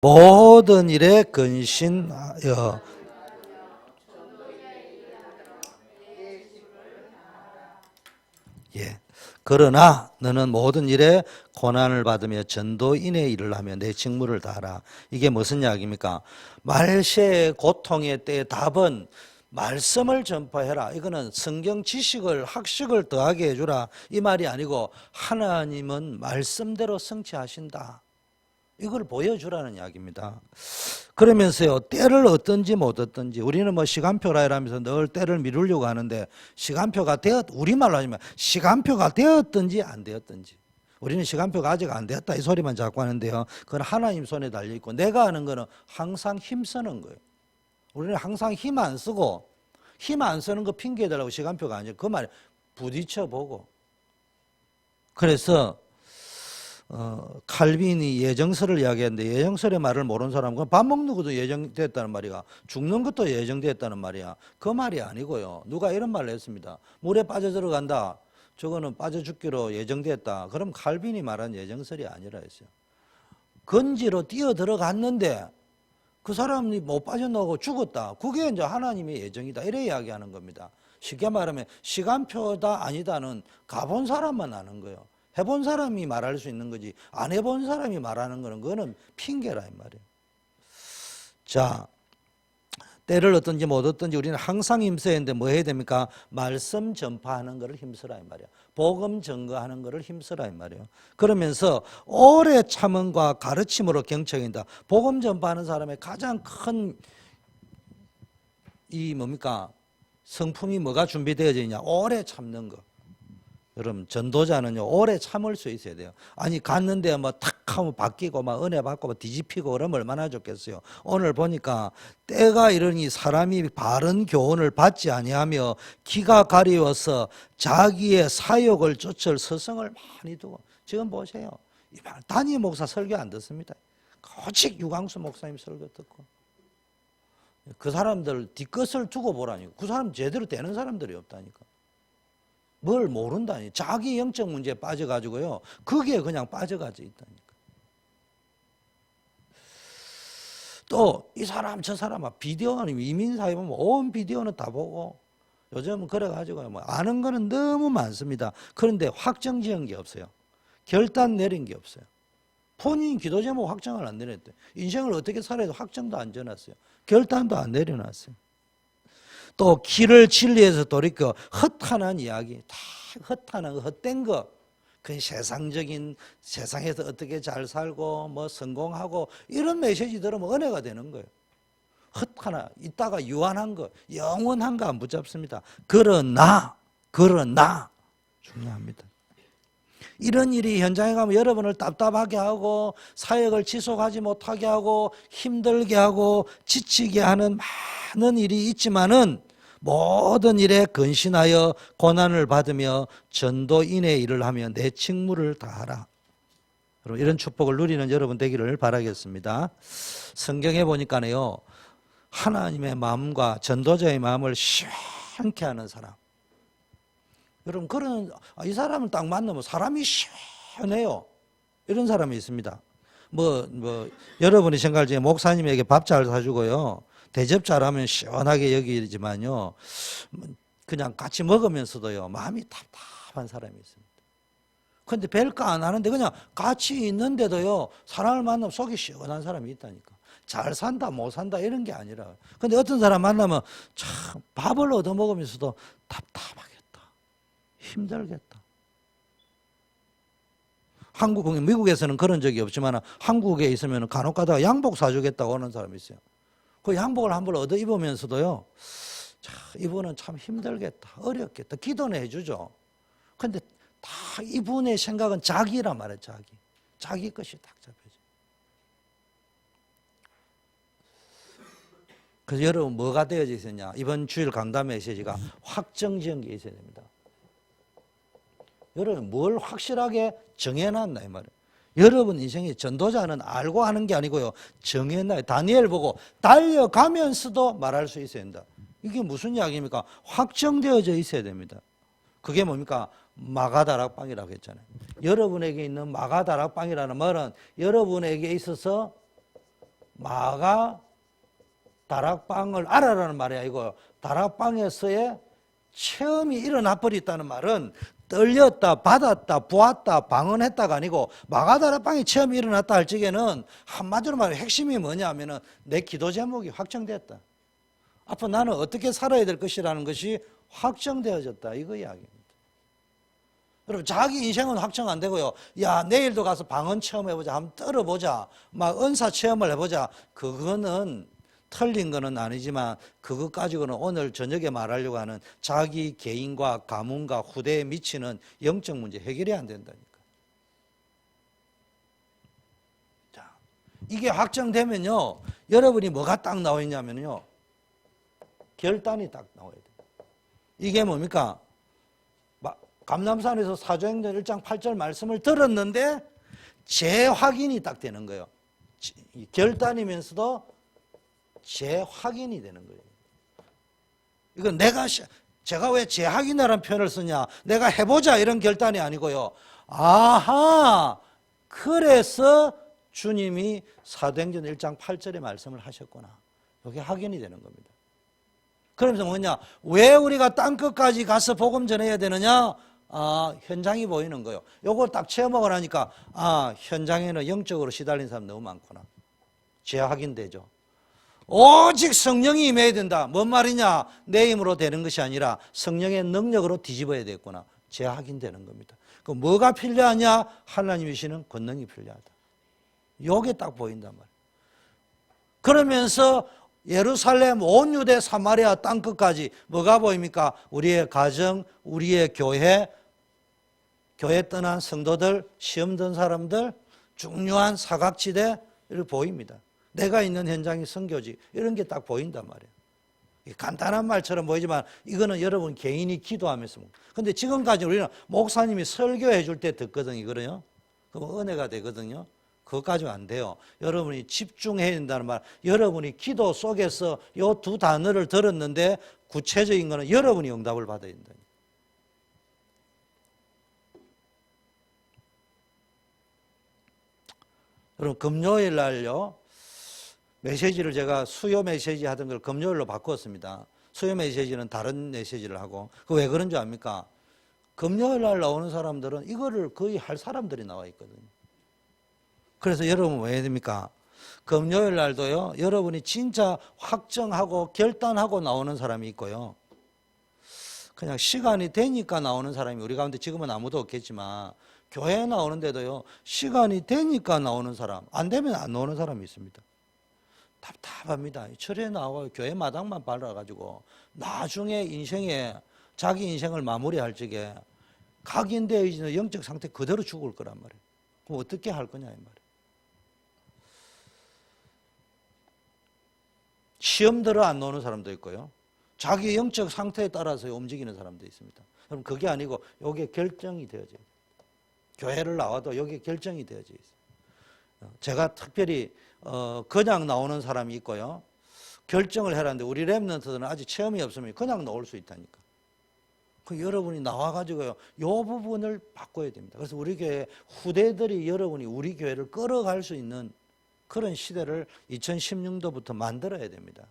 모든 일에 근신하여. 예. 그러나 너는 모든 일에 고난을 받으며 전도인의 일을 하며 내 직무를 다하라. 이게 무슨 이야기입니까? 말세의 고통의 때의 답은 말씀을 전파해라. 이거는 성경 지식을 학식을 더하게 해주라 이 말이 아니고 하나님은 말씀대로 성취하신다. 이걸 보여주라는 이야기입니다. 그러면서요, 때를 어떤지 못 어떤지, 우리는 뭐 시간표라 이러면서 늘 때를 미루려고 하는데, 시간표가 우리말로 하지만 시간표가 되었든지 안 되었든지, 우리는 시간표가 아직 안 되었다 이 소리만 자꾸 하는데요, 그건 하나님 손에 달려있고, 내가 하는 거는 항상 힘쓰는 거예요. 우리는 항상 힘 안 쓰고, 힘 안 쓰는 거 핑계대라고 시간표가 아니에요. 그 말에 부딪혀보고. 그래서 칼빈이 예정설을 이야기했는데, 예정설의 말을 모르는 사람은 밥 먹는 것도 예정됐다는 말이야, 죽는 것도 예정됐다는 말이야. 그 말이 아니고요, 누가 이런 말을 했습니다. 물에 빠져 들어간다, 저거는 빠져 죽기로 예정됐다. 그럼 칼빈이 말한 예정설이 아니라 했어요. 건지로 뛰어 들어갔는데 그 사람이 못 빠져나오고 죽었다, 그게 이제 하나님의 예정이다, 이래 이야기하는 겁니다. 쉽게 말하면 시간표다 아니다는 가본 사람만 아는 거예요. 해본 사람이 말할 수 있는 거지, 안 해본 사람이 말하는 거는 그거는 핑계라 이 말이에요. 자, 때를 어떤지 못 어떤지 우리는 항상 힘써야 하는데 뭐 해야 됩니까? 말씀 전파하는 것을 힘쓰라 이 말이에요. 복음 증거하는 것을 힘쓰라 이 말이에요. 그러면서 오래 참음과 가르침으로 경청한다. 복음 전파하는 사람의 가장 큰 이 뭡니까? 성품이 뭐가 준비되어져 있냐? 오래 참는 거. 여러분, 전도자는요, 오래 참을 수 있어야 돼요. 아니, 갔는데 뭐 탁 하면 바뀌고 막 은혜 받고 막 뒤집히고 그러면 얼마나 좋겠어요. 오늘 보니까 때가 이러니 사람이 바른 교훈을 받지 아니하며 기가 가리워서 자기의 사욕을 쫓을 서성을 많이 두고. 지금 보세요, 단임 목사 설교 안 듣습니다. 오직 유광수 목사님 설교 듣고. 그 사람들 뒷것을 두고 보라니까. 그 사람 제대로 되는 사람들이 없다니까. 뭘 모른다니. 자기 영적 문제에 빠져가지고요, 그게 그냥 빠져가지고 있다니까. 또 이 사람 저 사람 비디오는 이민사회 보면 온 비디오는 다 보고, 요즘은 그래가지고 뭐 아는 거는 너무 많습니다. 그런데 확정 지은 게 없어요. 결단 내린 게 없어요. 본인 기도 제목 확정을 안 내렸대. 인생을 어떻게 살아야 돼 확정도 안 지어놨어요. 결단도 안 내려놨어요. 또 길을 진리에서 돌이켜 헛하는 이야기, 다 헛하는 헛된 거, 그 세상적인, 세상에서 어떻게 잘 살고 뭐 성공하고 이런 메시지 들으면 은혜가 되는 거예요. 헛하나 이따가 유한한 거, 영원한 거 안 붙잡습니다. 그러나 중요합니다. 이런 일이 현장에 가면 여러분을 답답하게 하고 사역을 지속하지 못하게 하고 힘들게 하고 지치게 하는 많은 일이 있지만은, 모든 일에 근신하여 고난을 받으며 전도인의 일을 하며 내 직무를 다하라. 이런 축복을 누리는 여러분 되기를 바라겠습니다. 성경에 보니까요, 하나님의 마음과 전도자의 마음을 시원케 하는 사람, 여러분, 그런, 이 사람을 딱 만나면 사람이 시원해요, 이런 사람이 있습니다. 여러분이 생각할 때 목사님에게 밥 잘 사주고요, 대접 잘하면 시원하게 여기지만요, 그냥 같이 먹으면서도요, 마음이 답답한 사람이 있습니다. 그런데 별거 안 하는데 그냥 같이 있는데도요, 사람을 만나면 속이 시원한 사람이 있다니까. 잘 산다 못 산다 이런 게 아니라. 근데 어떤 사람 만나면 참 밥을 얻어 먹으면서도 답답하겠다, 힘들겠다. 미국에서는 그런 적이 없지만 한국에 있으면 간혹 가다가 양복 사주겠다고 하는 사람이 있어요. 그 양복을 한 벌 얻어 입으면서도요, 자, 이분은 참 힘들겠다, 어렵겠다, 기도는 해주죠. 근데 다 이분의 생각은 자기란 말이에요. 자기 것이 딱 잡혀져. 그래서 여러분, 뭐가 되어져 있었냐? 이번 주일 강단 메시지가 확정지은 게 있어야 됩니다. 여러분, 뭘 확실하게 정해놨나 이 말이에요. 여러분 인생의 전도자는 알고 하는 게 아니고요, 정해놔요. 다니엘 보고 달려가면서도 말할 수 있어야 된다. 이게 무슨 이야기입니까? 확정되어져 있어야 됩니다. 그게 뭡니까? 마가다락방이라고 했잖아요. 여러분에게 있는 마가다락방이라는 말은 여러분에게 있어서 마가 다락방을 알아라는 말이 아니고 다락방에서의 체험이 일어나 버렸다는 말은 떨렸다, 받았다, 보았다, 방언했다가 아니고 마가다락방의 체험이 일어났다 할 적에는 한마디로 말해 핵심이 뭐냐 하면은 내 기도 제목이 확정됐다. 앞으로 나는 어떻게 살아야 될 것이라는 것이 확정되어졌다. 이거 이야기입니다. 여러분, 자기 인생은 확정 안 되고요. 야, 내일도 가서 방언 체험해보자. 한번 떨어보자. 막 은사 체험을 해보자. 그거는 틀린 거는 아니지만 그것 가지고는 오늘 저녁에 말하려고 하는 자기 개인과 가문과 후대에 미치는 영적 문제 해결이 안 된다니까. 자, 이게 확정되면요. 여러분이 뭐가 딱 나와 있냐면요. 결단이 딱 나와야 돼요. 이게 뭡니까? 감람산에서 사도행전 1장 8절 말씀을 들었는데 재확인이 딱 되는 거예요. 결단이면서도 재확인이 되는 거예요. 이건 제가 왜 재확인이라는 표현을 쓰냐? 내가 해보자 이런 결단이 아니고요. 아하, 그래서 주님이 사도행전 1장 8절의 말씀을 하셨구나. 이게 확인이 되는 겁니다. 그러면서 뭐냐? 왜 우리가 땅끝까지 가서 복음 전해야 되느냐? 현장이 보이는 거예요. 요걸 딱 체험하고 나니까 현장에는 영적으로 시달린 사람 너무 많구나. 재확인되죠. 오직 성령이 임해야 된다. 뭔 말이냐? 내 힘으로 되는 것이 아니라 성령의 능력으로 뒤집어야 되겠구나. 재확인되는 겁니다. 그 뭐가 필요하냐? 하나님이 주시는 권능이 필요하다. 요게 딱 보인단 말이에요. 그러면서 예루살렘 온 유대 사마리아 땅끝까지 뭐가 보입니까? 우리의 가정, 우리의 교회 떠난 성도들, 시험 든 사람들, 중요한 사각지대를 보입니다. 내가 있는 현장이 선교지 이런 게 딱 보인단 말이에요. 간단한 말처럼 보이지만 이거는 여러분 개인이 기도하면서. 근데 지금까지 우리는 목사님이 설교해 줄 때 듣거든요. 이거는요. 그럼 은혜가 되거든요. 그것까지는 안 돼요. 여러분이 집중해야 된다는 말. 여러분이 기도 속에서 이 두 단어를 들었는데 구체적인 거는 여러분이 응답을 받아야 된다. 여러분, 금요일 날요. 메시지를 제가 수요 메시지 하던 걸 금요일로 바꿨습니다. 수요 메시지는 다른 메시지를 하고. 그 왜 그런 줄 압니까? 금요일 날 나오는 사람들은 이거를 거의 할 사람들이 나와 있거든요. 그래서 여러분 왜 됩니까? 금요일 날도요. 여러분이 진짜 확정하고 결단하고 나오는 사람이 있고요. 그냥 시간이 되니까 나오는 사람이 우리 가운데 지금은 아무도 없겠지만 교회에 나오는데도요. 시간이 되니까 나오는 사람, 안 되면 안 나오는 사람이 있습니다. 답답합니다. 철에 나와 교회 마당만 밟아가지고 나중에 인생에 자기 인생을 마무리할 적에 각인되어 있는 영적 상태 그대로 죽을 거란 말이에요. 그럼 어떻게 할 거냐 이 말이에요. 시험 들어 안 나오는 사람도 있고요. 자기 영적 상태에 따라서 움직이는 사람도 있습니다. 그럼 그게 아니고 이게 결정이 되어져요. 교회를 나와도 여기 결정이 되어져 있어요. 제가 특별히 그냥 나오는 사람이 있고요. 결정을 해라는데 우리 렘넌트들은 아직 체험이 없으면 그냥 나올 수 있다니까. 그 여러분이 나와가지고요. 이 부분을 바꿔야 됩니다. 그래서 우리 교회 후대들이 여러분이 우리 교회를 끌어갈 수 있는 그런 시대를 2016년도부터 만들어야 됩니다.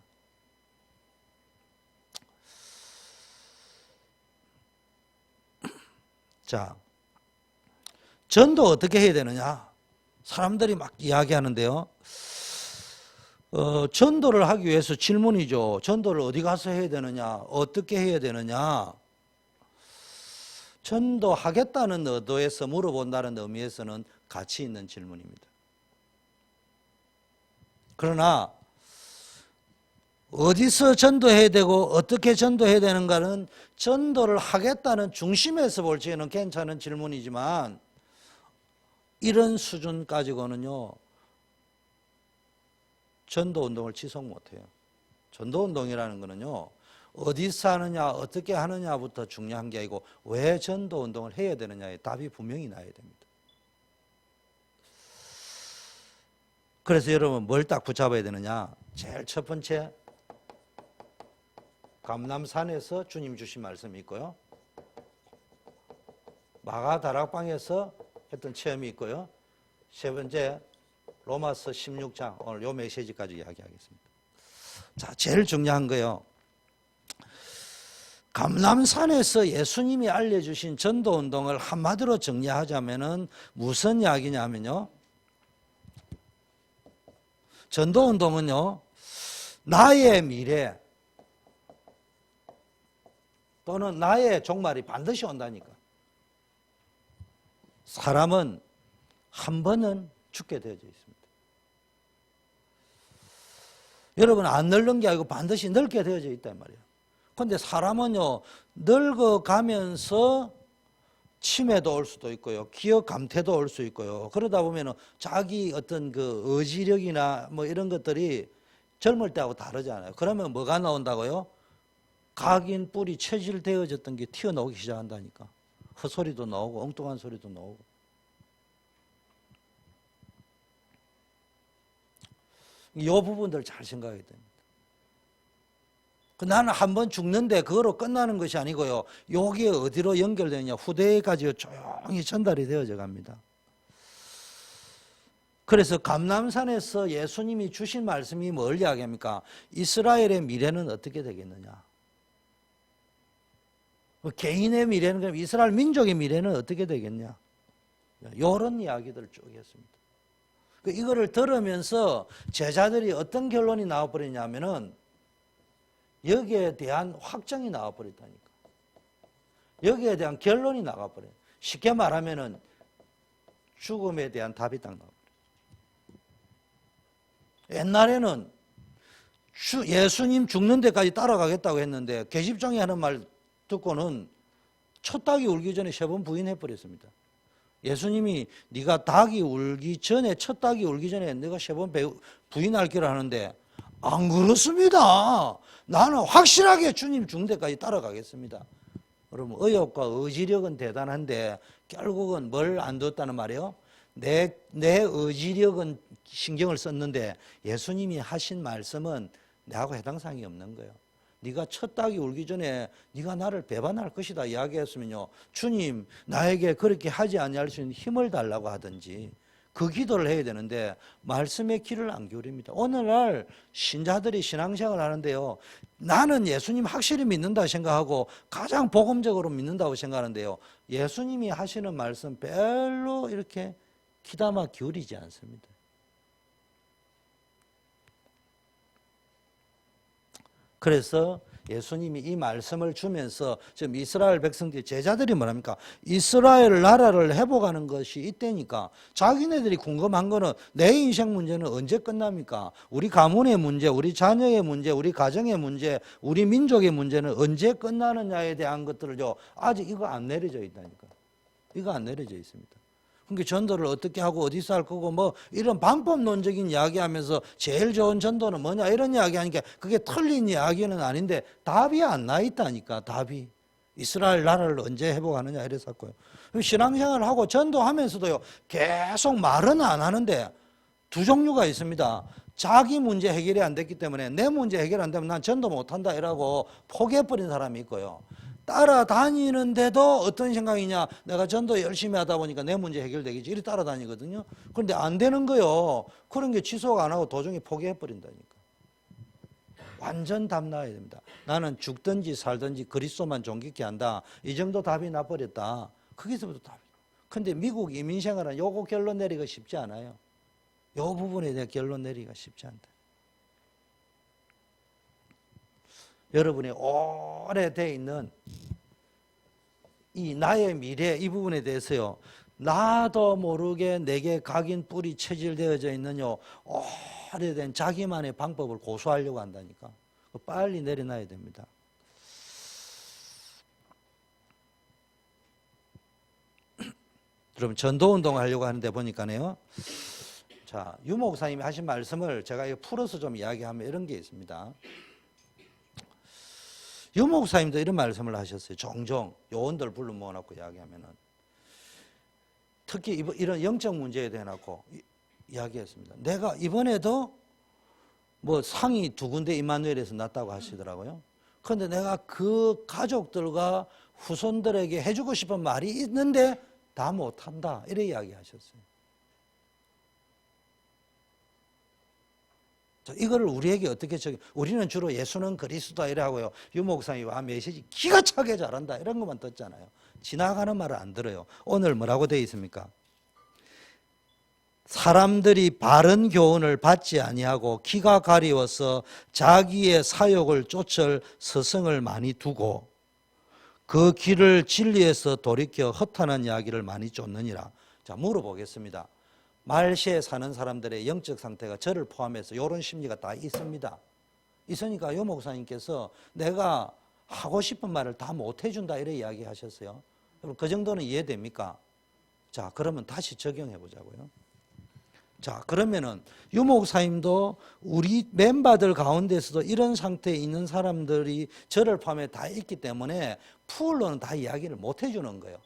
자, 전도 어떻게 해야 되느냐? 사람들이 막 이야기하는데요. 전도를 하기 위해서 질문이죠. 전도를 어디 가서 해야 되느냐? 어떻게 해야 되느냐? 전도하겠다는 의도에서 물어본다는 의미에서는 가치 있는 질문입니다. 그러나 어디서 전도해야 되고 어떻게 전도해야 되는가는 전도를 하겠다는 중심에서 볼 적에는 괜찮은 질문이지만 이런 수준 가지고는요. 전도운동을 지속 못해요. 전도운동이라는 거는요. 어디서 하느냐 어떻게 하느냐부터 중요한 게 아니고 왜 전도운동을 해야 되느냐에 답이 분명히 나야 됩니다. 그래서 여러분 뭘 딱 붙잡아야 되느냐. 제일 첫 번째 감람산에서 주님 주신 말씀이 있고요. 마가 다락방에서 했던 체험이 있고요. 세 번째 로마서 16장 오늘 요 메시지까지 이야기하겠습니다. 자, 제일 중요한 거요. 감람산에서 예수님이 알려주신 전도운동을 한마디로 정리하자면은 무슨 이야기냐면요. 전도운동은요, 나의 미래 또는 나의 종말이 반드시 온다니까. 사람은 한 번은 죽게 되어져 있습니다. 여러분, 안 늙는 게 아니고 반드시 늙게 되어져 있단 말이에요. 그런데 사람은요, 늙어가면서 치매도 올 수도 있고요, 기억 감퇴도 올 수 있고요. 그러다 보면 자기 어떤 그 의지력이나 뭐 이런 것들이 젊을 때하고 다르잖아요. 그러면 뭐가 나온다고요? 각인 뿔이 체질되어졌던 게 튀어나오기 시작한다니까. 헛소리도 나오고 엉뚱한 소리도 나오고. 이 부분들 잘 생각해야 됩니다. 나는 한번 죽는데 그거로 끝나는 것이 아니고요. 여기에 어디로 연결되느냐, 후대까지 조용히 전달이 되어져 갑니다. 그래서 감람산에서 예수님이 주신 말씀이 뭘 이야기합니까? 이스라엘의 미래는 어떻게 되겠느냐? 개인의 미래는, 그럼 이스라엘 민족의 미래는 어떻게 되겠냐? 이런 이야기들을 쭉 했습니다. 이거를 들으면서 제자들이 어떤 결론이 나와버리냐면은 여기에 대한 확정이 나와버렸다니까. 여기에 대한 결론이 나와버려요. 쉽게 말하면은 죽음에 대한 답이 딱 나와버려요. 옛날에는 예수님 죽는 데까지 따라가겠다고 했는데 계집종이 하는 말 듣고는 첫 닭이 울기 전에 3번 부인해버렸습니다. 예수님이 네가 닭이 울기 전에, 첫 닭이 울기 전에 내가 3번 부인할 기를 하는데 안 그렇습니다. 나는 확실하게 주님 죽는 데까지 따라가겠습니다. 여러분, 의욕과 의지력은 대단한데 결국은 뭘 안 뒀다는 말이에요? 내 의지력은 신경을 썼는데 예수님이 하신 말씀은 내하고 해당사항이 없는 거예요. 네가 첫 닭이 울기 전에 네가 나를 배반할 것이다 이야기했으면요, 주님 나에게 그렇게 하지 아니할 수 있는 힘을 달라고 하든지 그 기도를 해야 되는데 말씀의 귀를 안 기울입니다. 오늘날 신자들이 신앙생활을 하는데요, 나는 예수님 확실히 믿는다 생각하고 가장 복음적으로 믿는다고 생각하는데요, 예수님이 하시는 말씀 별로 이렇게 귀담아 기울이지 않습니다. 그래서 예수님이 이 말씀을 주면서 지금 이스라엘 백성들, 제자들이 뭐랍니까? 이스라엘 나라를 회복하는 것이 이때니까 자기네들이 궁금한 거는 내 인생 문제는 언제 끝납니까? 우리 가문의 문제, 우리 자녀의 문제, 우리 가정의 문제, 우리 민족의 문제는 언제 끝나느냐에 대한 것들을요, 아직 이거 안 내려져 있다니까. 이거 안 내려져 있습니다. 그러니까 전도를 어떻게 하고 어디서 할 거고 뭐 이런 방법론적인 이야기하면서 제일 좋은 전도는 뭐냐 이런 이야기하니까 그게 틀린 이야기는 아닌데 답이 안 나 있다니까. 답이 이스라엘 나라를 언제 회복하느냐 이랬었고요. 신앙생활을 하고 전도하면서도요, 계속 말은 안 하는데 두 종류가 있습니다. 자기 문제 해결이 안 됐기 때문에 내 문제 해결 안 되면 난 전도 못한다 이라고 포기해버린 사람이 있고요, 따라다니는데도 어떤 생각이냐, 내가 전도 열심히 하다 보니까 내 문제 해결되겠지 이렇게 따라다니거든요. 그런데 안 되는 거요. 그런 게 지속 안 하고 도중에 포기해버린다니까. 완전 답 나야 됩니다. 나는 죽든지 살든지 그리스도만 존귀케 한다, 이 정도 답이 나버렸다. 거기서부터 답이. 근데 미국 이민생활은 요거 결론 내리기가 쉽지 않아요. 요 부분에 대해 결론 내리기가 쉽지 않다. 여러분이 오래돼 있는 이 나의 미래, 이 부분에 대해서요, 나도 모르게 내게 각인 뿔이 체질되어져 있는요, 오래된 자기만의 방법을 고수하려고 한다니까. 빨리 내려놔야 됩니다. 여러분, 전도운동을 하려고 하는데 보니까요, 자, 유 목사님이 하신 말씀을 제가 풀어서 좀 이야기하면 이런 게 있습니다. 유 목사님도 이런 말씀을 하셨어요. 종종 요원들 불러 모아놓고 이야기하면은, 특히 이런 영적 문제에 대해 놓고 이야기했습니다. 내가 이번에도 뭐 상이 2군데 임마누엘에서 났다고 하시더라고요. 그런데 내가 그 가족들과 후손들에게 해주고 싶은 말이 있는데 다 못한다 이렇게 이야기하셨어요. 이거를 우리에게 어떻게 우리는 주로 예수는 그리스도다 이래 하고요. 유 목사님이 와 메시지 기가 차게 잘한다 이런 것만 듣잖아요. 지나가는 말을 안 들어요. 오늘 뭐라고 되어 있습니까? 사람들이 바른 교훈을 받지 아니하고 귀가 가리워서 자기의 사욕을 쫓을 스승을 많이 두고 그 길을 진리에서 돌이켜 허탄한 이야기를 많이 쫓느니라. 자, 물어보겠습니다. 말시에 사는 사람들의 영적 상태가 저를 포함해서 이런 심리가 다 있습니다. 있으니까 요 목사님께서 내가 하고 싶은 말을 다 못 해준다 이래 이야기하셨어요. 그 정도는 이해됩니까? 자, 그러면 다시 적용해 보자고요. 자, 그러면은 유 목사님도 우리 멤버들 가운데서도 이런 상태에 있는 사람들이 저를 포함해 다 있기 때문에 풀로는 다 이야기를 못 해주는 거예요.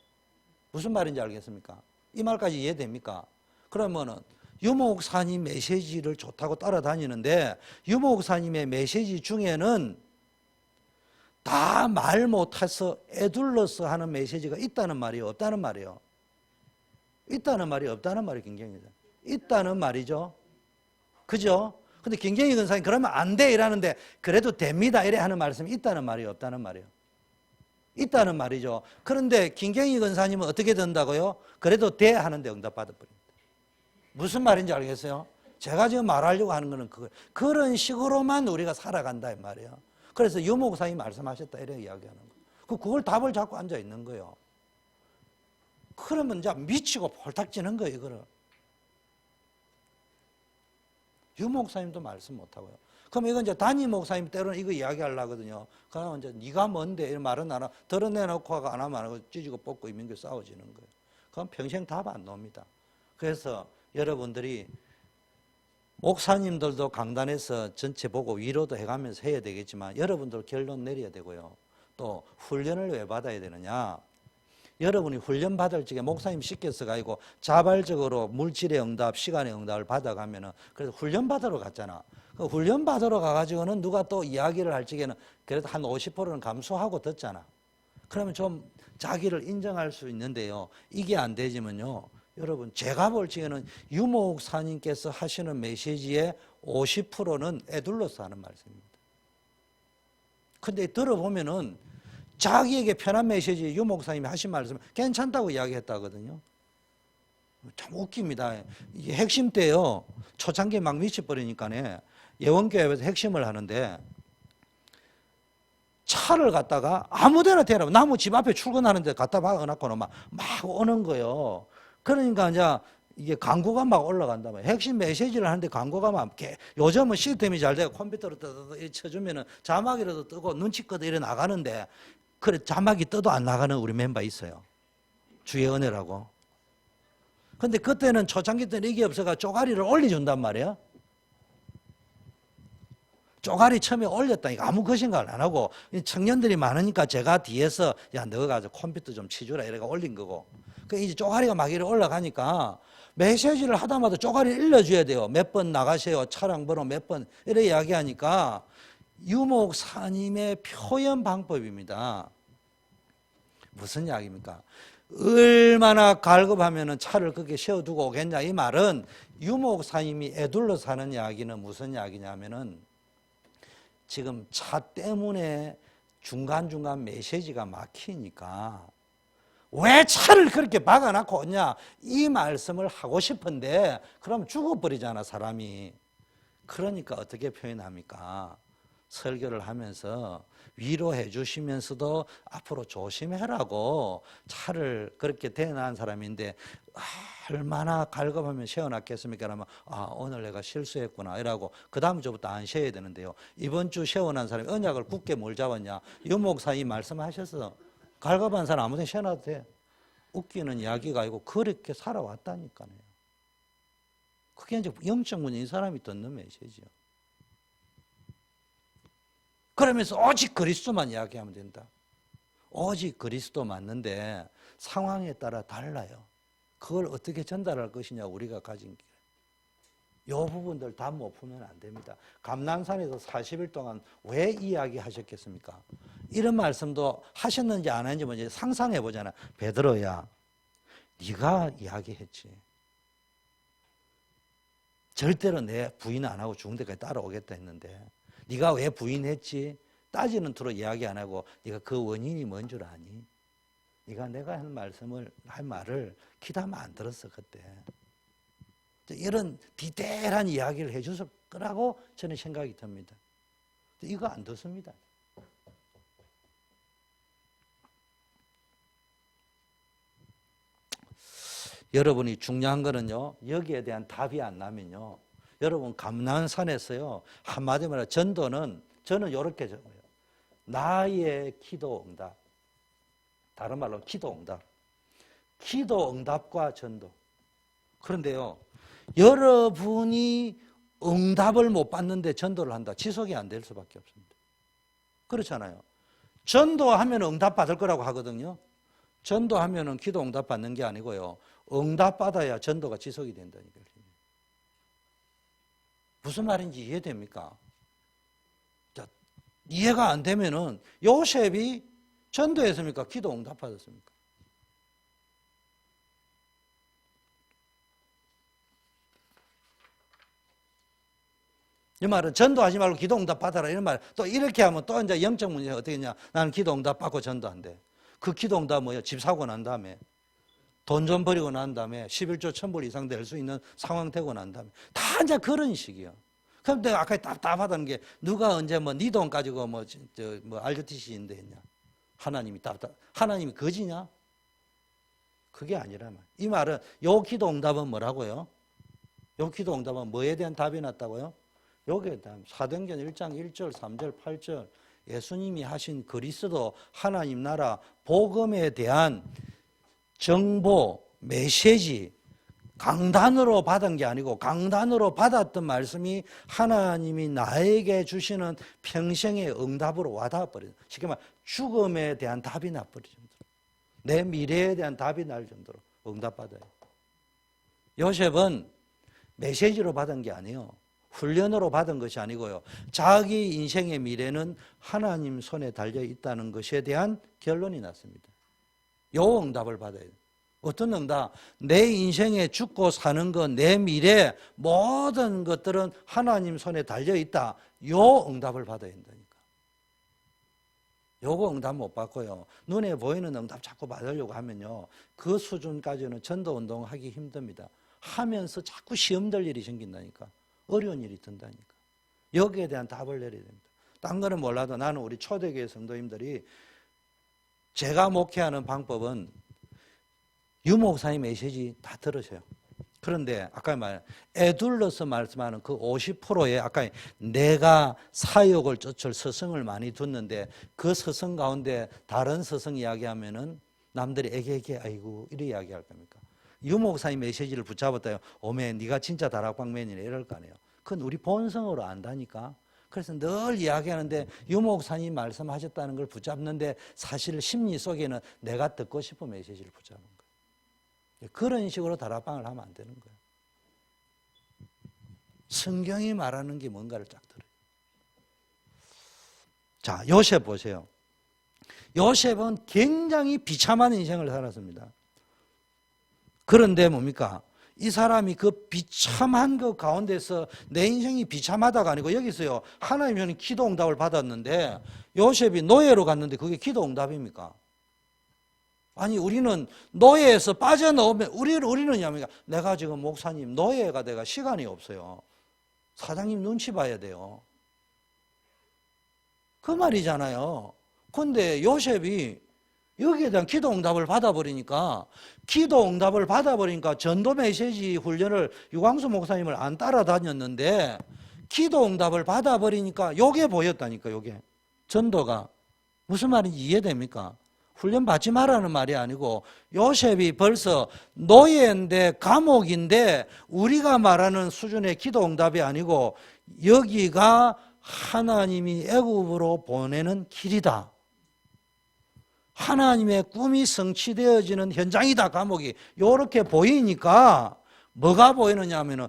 무슨 말인지 알겠습니까? 이 말까지 이해됩니까? 그러면은 유 목사님 메시지를 좋다고 따라다니는데 유 목사님의 메시지 중에는 다 말 못해서 애둘러서 하는 메시지가 있다는 말이에요? 없다는 말이에요? 있다는 말이 없다는 말이 굉장히 있다는 말이죠. 그죠? 근데 김경희 근사님 그러면 안 돼 이라는데 그래도 됩니다 이래 하는 말씀이 있다는 말이에요? 없다는 말이에요? 있다는 말이죠. 그런데 김경희 근사님은 어떻게 된다고요? 그래도 돼 하는데 응답 받아버립니다. 무슨 말인지 알겠어요? 제가 지금 말하려고 하는 거는 그런 식으로만 우리가 살아간다 이 말이에요. 그래서 유 목사님이 말씀하셨다 이렇게 이야기하는 거예요. 그걸 답을 잡고 앉아 있는 거예요. 그러면 이제 미치고 폴딱 찌는 거예요, 이거를. 유 목사님도 말씀 못하고요. 그럼 이건 이제 담임 목사님 때로는 이거 이야기하려거든요. 그러면 이제 네가 뭔데 이런 말은 안 하고 드러내놓고 안 하면 안 하고 찢고 뽑고 이민교 싸워지는 거예요. 그럼 평생 답 안 나옵니다. 그래서 여러분들이 목사님들도 강단에서 전체 보고 위로도 해가면서 해야 되겠지만 여러분들 결론 내려야 되고요. 또 훈련을 왜 받아야 되느냐. 여러분이 훈련 받을 적에 목사님 시켜서 가지고 자발적으로 물질의 응답, 시간의 응답을 받아가면은 그래서 훈련 받으러 갔잖아. 그 훈련 받으러 가가지고는 누가 또 이야기를 할 적에는 그래도 한 50%는 감수하고 듣잖아. 그러면 좀 자기를 인정할 수 있는데요. 이게 안 되지만요. 여러분 제가 볼 적에는 유 목사님께서 하시는 메시지의 50%는 애둘러서 하는 말씀입니다. 근데 들어보면은 자기에게 편한 메시지 유 목사님이 하신 말씀 괜찮다고 이야기했다거든요. 참 웃깁니다. 이게 핵심 때요. 초창기에 막 미쳐버리니까네. 예원교회에서 핵심을 하는데 차를 갖다가 아무데나 대라고 나무 집 앞에 출근하는데 갖다 박아놓고는 막 오는 거예요. 그러니까 이제 이게 광고가 막 올라간다 말이에요. 핵심 메시지를 하는데 광고가 막 요즘은 시스템이 잘 되고 컴퓨터로 쳐주면은 자막이라도 뜨고 눈치껏 이래 나가는데 그래 자막이 떠도 안 나가는 우리 멤버 있어요. 주의 은혜라고. 근데 그때는 초창기 때는 이게 없어가 쪼가리를 올려준단 말이에요. 쪼가리 처음에 올렸다니까 아무 거신gal 안 하고 청년들이 많으니까 제가 뒤에서 야 너가 가서 컴퓨터 좀 치주라 이래가 올린 거고. 그 이제 쪼가리가 막 이래 올라가니까 메시지를 하다마다 쪼가리를 일러줘야 돼요. 몇 번 나가세요. 차량 번호 몇 번 이래 이야기하니까 유 목사님의 표현 방법입니다. 무슨 이야기입니까? 얼마나 갈급하면 차를 그렇게 세워두고 오겠냐 이 말은 유 목사님이 애둘러 사는 이야기는 무슨 이야기냐면은 지금 차 때문에 중간중간 메시지가 막히니까 왜 차를 그렇게 박아놓고 오냐 이 말씀을 하고 싶은데 그럼 죽어버리잖아 사람이. 그러니까 어떻게 표현합니까? 설교를 하면서 위로해 주시면서도 앞으로 조심해라고 차를 그렇게 대놓은 사람인데 얼마나 갈급하면 세워놨겠습니까? 그러면 오늘 내가 실수했구나 이라고 그 다음 주부터 안 쉬어야 되는데요. 이번 주 세워난 사람이 언약을 굳게 뭘 잡았냐. 유 목사님 말씀하셨어. 갈급한 사람 아무데나 쉬어놔도 돼. 웃기는 이야기가 아니고 그렇게 살아왔다니까요. 그게 이제 영적 문제인 사람이 듣는 메시지요. 그러면서 오직 그리스도만 이야기하면 된다. 오직 그리스도 맞는데 상황에 따라 달라요. 그걸 어떻게 전달할 것이냐 우리가 가진 길. 이 부분들 다 못 풀면 안 됩니다. 감난산에서 40일 동안 왜 이야기하셨겠습니까? 이런 말씀도 하셨는지 안 했는지 먼저 상상해 보잖아. 베드로야, 네가 이야기했지. 절대로 내 부인 안 하고 죽은 데까지 따라오겠다 했는데 네가 왜 부인했지? 따지는 투로 이야기 안 하고 네가 그 원인이 뭔 줄 아니? 네가 내가 할 말을 귀담아 안 들었어 그때. 이런 디테일한 이야기를 해줬을 거라고 저는 생각이 듭니다. 이거 안 듣습니다. 여러분이 중요한 거는요, 여기에 대한 답이 안 나면요, 여러분 감난산에서요, 한마디 말해 전도는 저는 이렇게 적어요. 나의 기도 응답. 다른 말로 기도 응답. 기도 응답과 전도. 그런데요, 여러분이 응답을 못 받는데 전도를 한다. 지속이 안 될 수밖에 없습니다. 그렇잖아요. 전도하면 응답 받을 거라고 하거든요. 전도하면 기도 응답 받는 게 아니고요. 응답 받아야 전도가 지속이 된다니까요. 무슨 말인지 이해됩니까? 자, 이해가 안 되면은 요셉이 전도했습니까? 기도 응답 받았습니까? 이 말은 전도하지 말고 기도 응답 받아라 이런 말. 또 이렇게 하면 또 이제 영적 문제가 어떻게 했냐? 나는 기도 응답 받고 전도한대. 그 기도 응답 뭐야? 집 사고 난 다음에 돈 좀 버리고 난 다음에 11조 1000불 이상 될 수 있는 상황 되고 난 다음에 다 이제 그런 식이요. 그럼 내가 아까 답답하다는 게 누가 언제 뭐 네 돈 가지고 뭐 RUTC인데 했냐? 하나님이 하나님이 거지냐? 그게 아니라 말. 이 말은 요 기도 응답은 뭐라고요? 요 기도 응답은 뭐에 대한 답이 났다고요? 여기에 대한 사도행전 1장 1절, 3절, 8절 예수님이 하신 그리스도 하나님 나라 복음에 대한 정보, 메시지 강단으로 받은 게 아니고 강단으로 받았던 말씀이 하나님이 나에게 주시는 평생의 응답으로 와닿아 버려요. 쉽게 말해 죽음에 대한 답이 나버릴 정도로 내 미래에 대한 답이 날 정도로 응답받아요. 요셉은 메시지로 받은 게 아니에요. 훈련으로 받은 것이 아니고요. 자기 인생의 미래는 하나님 손에 달려 있다는 것에 대한 결론이 났습니다. 요 응답을 받아야 돼요. 어떤 응답? 내 인생에 죽고 사는 것, 내 미래 모든 것들은 하나님 손에 달려 있다. 요 응답을 받아야 된다니까. 요거 응답 못 받고요. 눈에 보이는 응답 자꾸 받으려고 하면요. 그 수준까지는 전도 운동하기 힘듭니다. 하면서 자꾸 시험될 일이 생긴다니까. 어려운 일이 든다니까. 여기에 대한 답을 내려야 됩니다. 딴 거는 몰라도 나는 우리 초대교회 성도님들이 제가 목회하는 방법은 유목사님 메시지 다 들으세요. 그런데 아까 에둘러서 말씀하는 그 50%의 아까 내가 사역을 쫓을 서성을 많이 듣는데 그 서성 가운데 다른 서성 이야기하면은 남들이 애게 아이고 이래 이야기할 겁니까? 유목사님 메시지를 붙잡았다요. 오메 네가 진짜 다락방맨이네 이럴 거 아니에요. 그건 우리 본성으로 안다니까. 그래서 늘 이야기하는데 유목사님 말씀하셨다는 걸 붙잡는데 사실 심리 속에는 내가 듣고 싶은 메시지를 붙잡는 거예요. 그런 식으로 다락방을 하면 안 되는 거예요. 성경이 말하는 게 뭔가를 쫙 들어요. 자, 요셉 보세요. 요셉은 굉장히 비참한 인생을 살았습니다. 그런데 뭡니까? 이 사람이 그 비참한 그 가운데서 내 인생이 비참하다가 아니고 여기서요. 하나님이 기도 응답을 받았는데 요셉이 노예로 갔는데 그게 기도 응답입니까? 아니 우리는 노예에서 빠져나오면 우리는 뭡니까? 내가 지금 목사님 노예가 내가 시간이 없어요. 사장님 눈치 봐야 돼요. 그 말이잖아요. 근데 요셉이 여기에 대한 기도 응답을 받아버리니까 전도 메시지 훈련을 유광수 목사님을 안 따라다녔는데 기도 응답을 받아버리니까 요게 보였다니까. 요게 전도가 무슨 말인지 이해됩니까? 훈련 받지 말라는 말이 아니고 요셉이 벌써 노예인데 감옥인데 우리가 말하는 수준의 기도 응답이 아니고 여기가 하나님이 애굽으로 보내는 길이다. 하나님의 꿈이 성취되어지는 현장이다. 감옥이 이렇게 보이니까 뭐가 보이느냐 하면은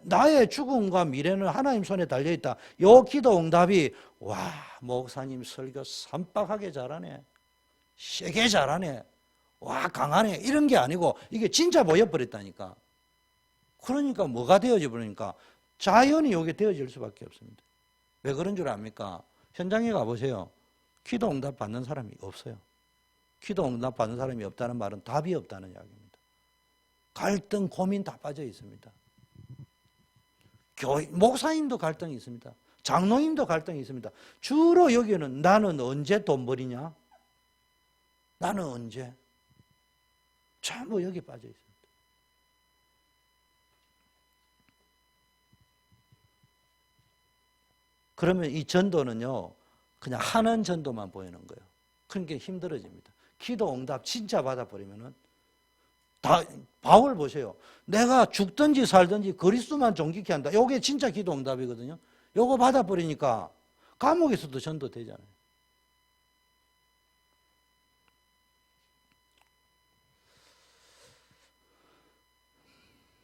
나의 죽음과 미래는 하나님 손에 달려있다. 이 기도 응답이 와 목사님 설교 삼박하게 잘하네. 세게 잘하네. 와 강하네. 이런 게 아니고 이게 진짜 보여버렸다니까. 그러니까 뭐가 되어져 버리니까 자연히 이게 되어질 수밖에 없습니다. 왜 그런 줄 압니까? 현장에 가보세요. 기도 응답 받는 사람이 없어요. 기도 응답 받는 사람이 없다는 말은 답이 없다는 이야기입니다. 갈등, 고민 다 빠져 있습니다. 목사님도 갈등이 있습니다. 장로님도 갈등이 있습니다. 주로 여기는 나는 언제 돈 벌이냐? 나는 언제? 전부 여기 빠져 있습니다. 그러면 이 전도는요, 그냥 하는 전도만 보이는 거예요. 그러니까 힘들어집니다. 기도 응답 진짜 받아버리면은, 바울 보세요. 내가 죽든지 살든지 그리스도만 존귀케 한다. 이게 진짜 기도 응답이거든요. 요거 받아버리니까 감옥에서도 전도되잖아요.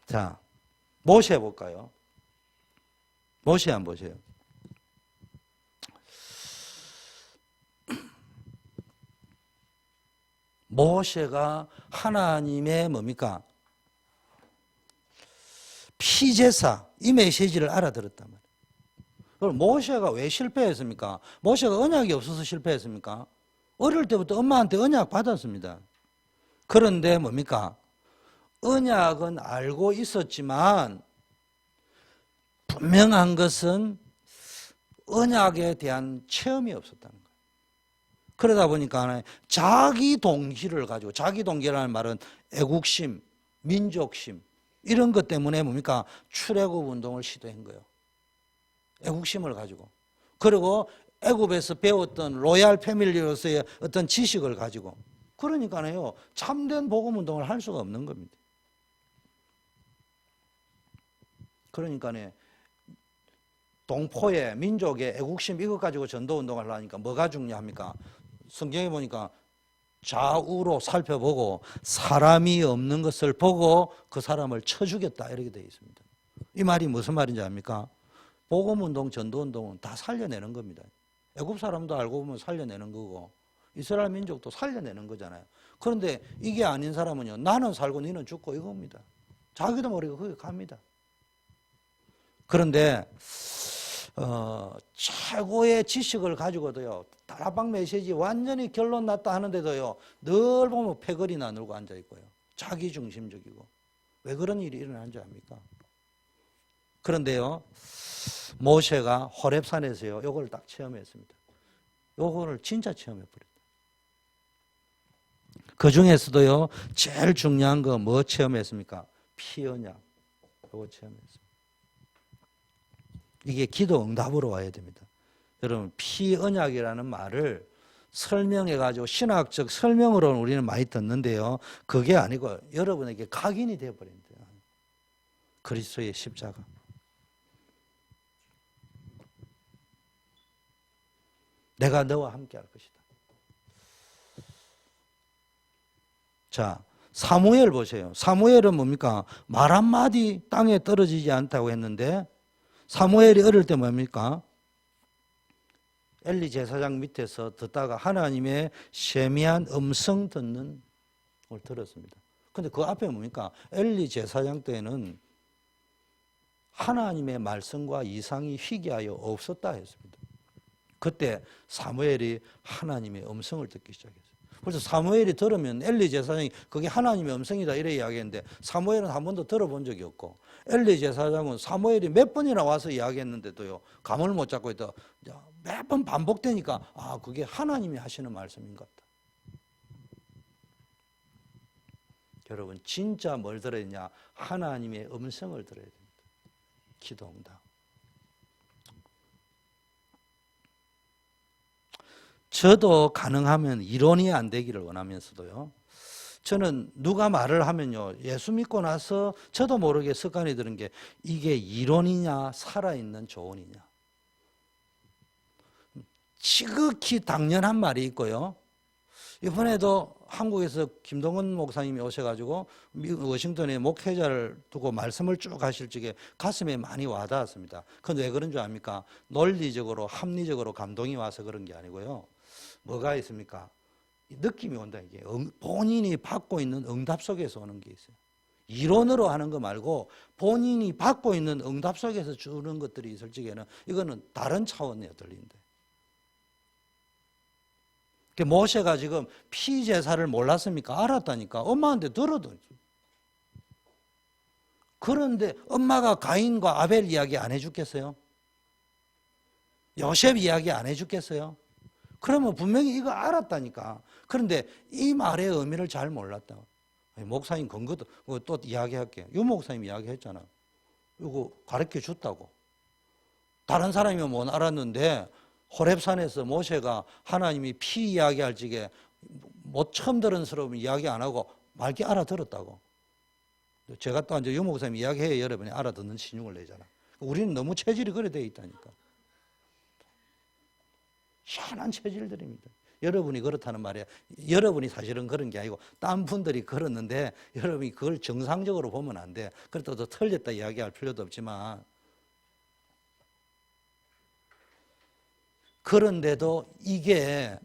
자, 모세 볼까요? 모세 한번 보세요. 모세가 하나님의 뭡니까? 피제사, 이 메시지를 알아들었단 말이에요. 그럼 모세가 왜 실패했습니까? 모세가 언약이 없어서 실패했습니까? 어릴 때부터 엄마한테 언약 받았습니다. 그런데 뭡니까? 언약은 알고 있었지만 분명한 것은 언약에 대한 체험이 없었다는 거예요. 그러다 보니까 자기 동기를 가지고, 자기 동기라는 말은 애국심, 민족심 이런 것 때문에 뭡니까? 출애굽 운동을 시도한 거예요. 애국심을 가지고. 그리고 애굽에서 배웠던 로얄 패밀리로서의 어떤 지식을 가지고. 그러니까요, 참된 복음 운동을 할 수가 없는 겁니다. 그러니까요, 동포의 민족의 애국심 이것 가지고 전도 운동을 하려니까 뭐가 중요합니까? 성경에 보니까 좌우로 살펴보고 사람이 없는 것을 보고 그 사람을 쳐 죽였다 이렇게 되어 있습니다. 이 말이 무슨 말인지 압니까? 복음운동, 전도운동은 다 살려내는 겁니다. 애굽 사람도 알고 보면 살려내는 거고 이스라엘 민족도 살려내는 거잖아요. 그런데 이게 아닌 사람은요, 나는 살고 너는 죽고 이겁니다. 자기도 모르게 거기 갑니다. 그런데 최고의 지식을 가지고도요, 다락방 메시지 완전히 결론 났다 하는데도요, 늘 보면 패거리 나누고 앉아있고요, 자기중심적이고. 왜 그런 일이 일어나는 줄 압니까? 그런데요, 모세가 호렙산에서요, 요걸 딱 체험했습니다. 요거를 진짜 체험해버렸다. 그 중에서도요, 제일 중요한 거 뭐 체험했습니까? 피언약. 요거 체험했습니다. 이게 기도 응답으로 와야 됩니다. 여러분, 피언약이라는 말을 설명해가지고 신학적 설명으로는 우리는 많이 듣는데요, 그게 아니고 여러분에게 각인이 되어버립니다. 그리스도의 십자가. 내가 너와 함께 할 것이다. 자, 사무엘 보세요. 사무엘은 뭡니까? 말 한마디 땅에 떨어지지 않다고 했는데, 사무엘이 어릴 때 뭡니까? 엘리 제사장 밑에서 듣다가 하나님의 세미한 음성 듣는 걸 들었습니다. 근데 그 앞에 뭡니까? 엘리 제사장 때는 하나님의 말씀과 이상이 희귀하여 없었다 했습니다. 그때 사무엘이 하나님의 음성을 듣기 시작했어요. 그래서 사무엘이 들으면 엘리 제사장이 그게 하나님의 음성이다 이래 이야기했는데, 사무엘은 한 번도 들어본 적이 없고, 엘리 제사장은 사무엘이 몇 번이나 와서 이야기했는데도요, 감을 못 잡고 있다. 몇 번 반복되니까 아, 그게 하나님이 하시는 말씀인 것 같다. 여러분, 진짜 뭘 들어야 되냐? 하나님의 음성을 들어야 됩니다. 기도 응답. 저도 가능하면 이론이 안 되기를 원하면서도요, 저는 누가 말을 하면요, 예수 믿고 나서 저도 모르게 습관이 드는 게, 이게 이론이냐 살아있는 조언이냐. 지극히 당연한 말이 있고요, 이번에도 한국에서 김동원 목사님이 오셔가지고 워싱턴에 목회자를 두고 말씀을 쭉 하실 적에 가슴에 많이 와닿았습니다. 그건 왜 그런 줄 압니까? 논리적으로 합리적으로 감동이 와서 그런 게 아니고요, 뭐가 있습니까? 느낌이 온다. 이게 본인이 받고 있는 응답 속에서 오는 게 있어요. 이론으로 하는 거 말고 본인이 받고 있는 응답 속에서 주는 것들이 있을 적에는 이거는 다른 차원의 들린데. 모세가 지금 피제사를 몰랐습니까? 알았다니까. 엄마한테 들어도. 그런데 엄마가 가인과 아벨 이야기 안 해줬겠어요? 요셉 이야기 안 해줬겠어요? 그러면 분명히 이거 알았다니까. 그런데 이 말의 의미를 잘 몰랐다. 목사님 근거도 또 이야기할게요. 유 목사님 이야기했잖아. 이거 가르쳐 줬다고. 다른 사람이면 못 알았는데 호렙산에서 모세가 하나님이 피 이야기할 적에 뭐 처음 들은 사람 이야기 안 하고 맑게 알아들었다고. 제가 또 이제 유 목사님 이야기해야 여러분이 알아듣는 신용을 내잖아. 우리는 너무 체질이 그래 돼 있다니까. 희한한 체질들입니다. 여러분이 그렇다는 말이에요. 여러분이 사실은 그런 게 아니고 딴 분들이 그렇는데 여러분이 그걸 정상적으로 보면 안 돼. 그렇다고 더 틀렸다 이야기할 필요도 없지만 그런데도 이게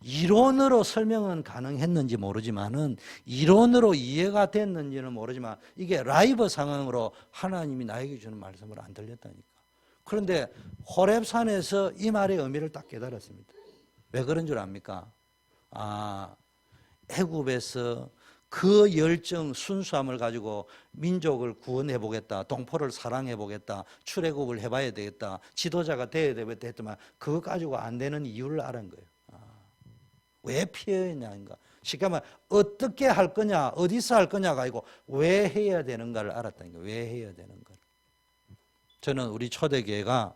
이론으로 설명은 가능했는지 모르지만은 이론으로 이해가 됐는지는 모르지만 이게 라이브 상황으로 하나님이 나에게 주는 말씀을 안 들렸다니까. 그런데 호렙산에서 이 말의 의미를 딱 깨달았습니다. 왜 그런 줄 압니까? 애굽에서 그 열정, 순수함을 가지고 민족을 구원해 보겠다, 동포를 사랑해 보겠다, 출애굽을 해봐야 되겠다, 지도자가 돼야 되겠다 했더만 그거 가지고 안 되는 이유를 알은 거예요. 왜 피해야냐인가? 쉽게 말하면 어떻게 할 거냐, 어디서 할 거냐가 아니고 왜 해야 되는가를 알았다는 거예요. 왜 해야 되는가? 저는 우리 초대교회가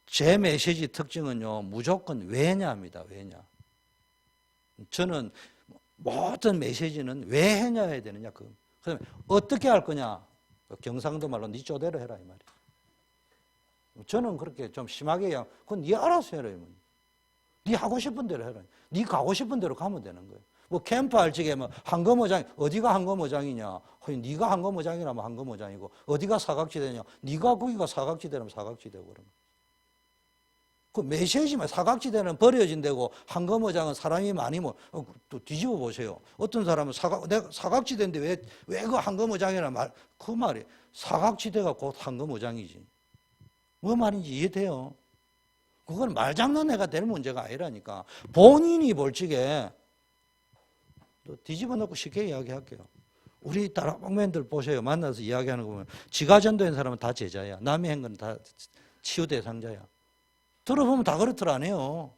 제 메시지 특징은요, 무조건 왜냐입니다. 왜냐. 저는 모든 메시지는 왜 해냐야 되느냐. 그다음에 어떻게 할 거냐. 경상도 말로 네 쪼대로 해라 이 말이에요. 저는 그렇게 좀 심하게 그건 네 알아서 해라. 네 하고 싶은 대로 해라. 네 가고 싶은 대로 가면 되는 거예요. 뭐 캠프 할 적에 뭐 한검어장 어디가 한검어장이냐? 네가 한검어장이라면 한검어장이고 어디가 사각지대냐? 네가 거기가 사각지대라면 사각지대고 그러면. 그 메시지만 사각지대는 버려진 데고 한검어장은 사람이 많이 또 뒤집어 보세요. 어떤 사람은 내가 사각지대인데 왜 그 한검어장이라 그 말이 사각지대가 곧 한검어장이지. 뭐 말인지 이해돼요? 그건 말장난해가 될 문제가 아니라니까. 본인이 볼 적에 또 뒤집어 놓고 쉽게 이야기할게요. 우리 다락방맨들 보세요. 만나서 이야기하는 거 보면 지가 전도한 사람은 다 제자야. 남이 한 건 다 치유 대상자야. 들어보면 다 그렇더라 안 해요.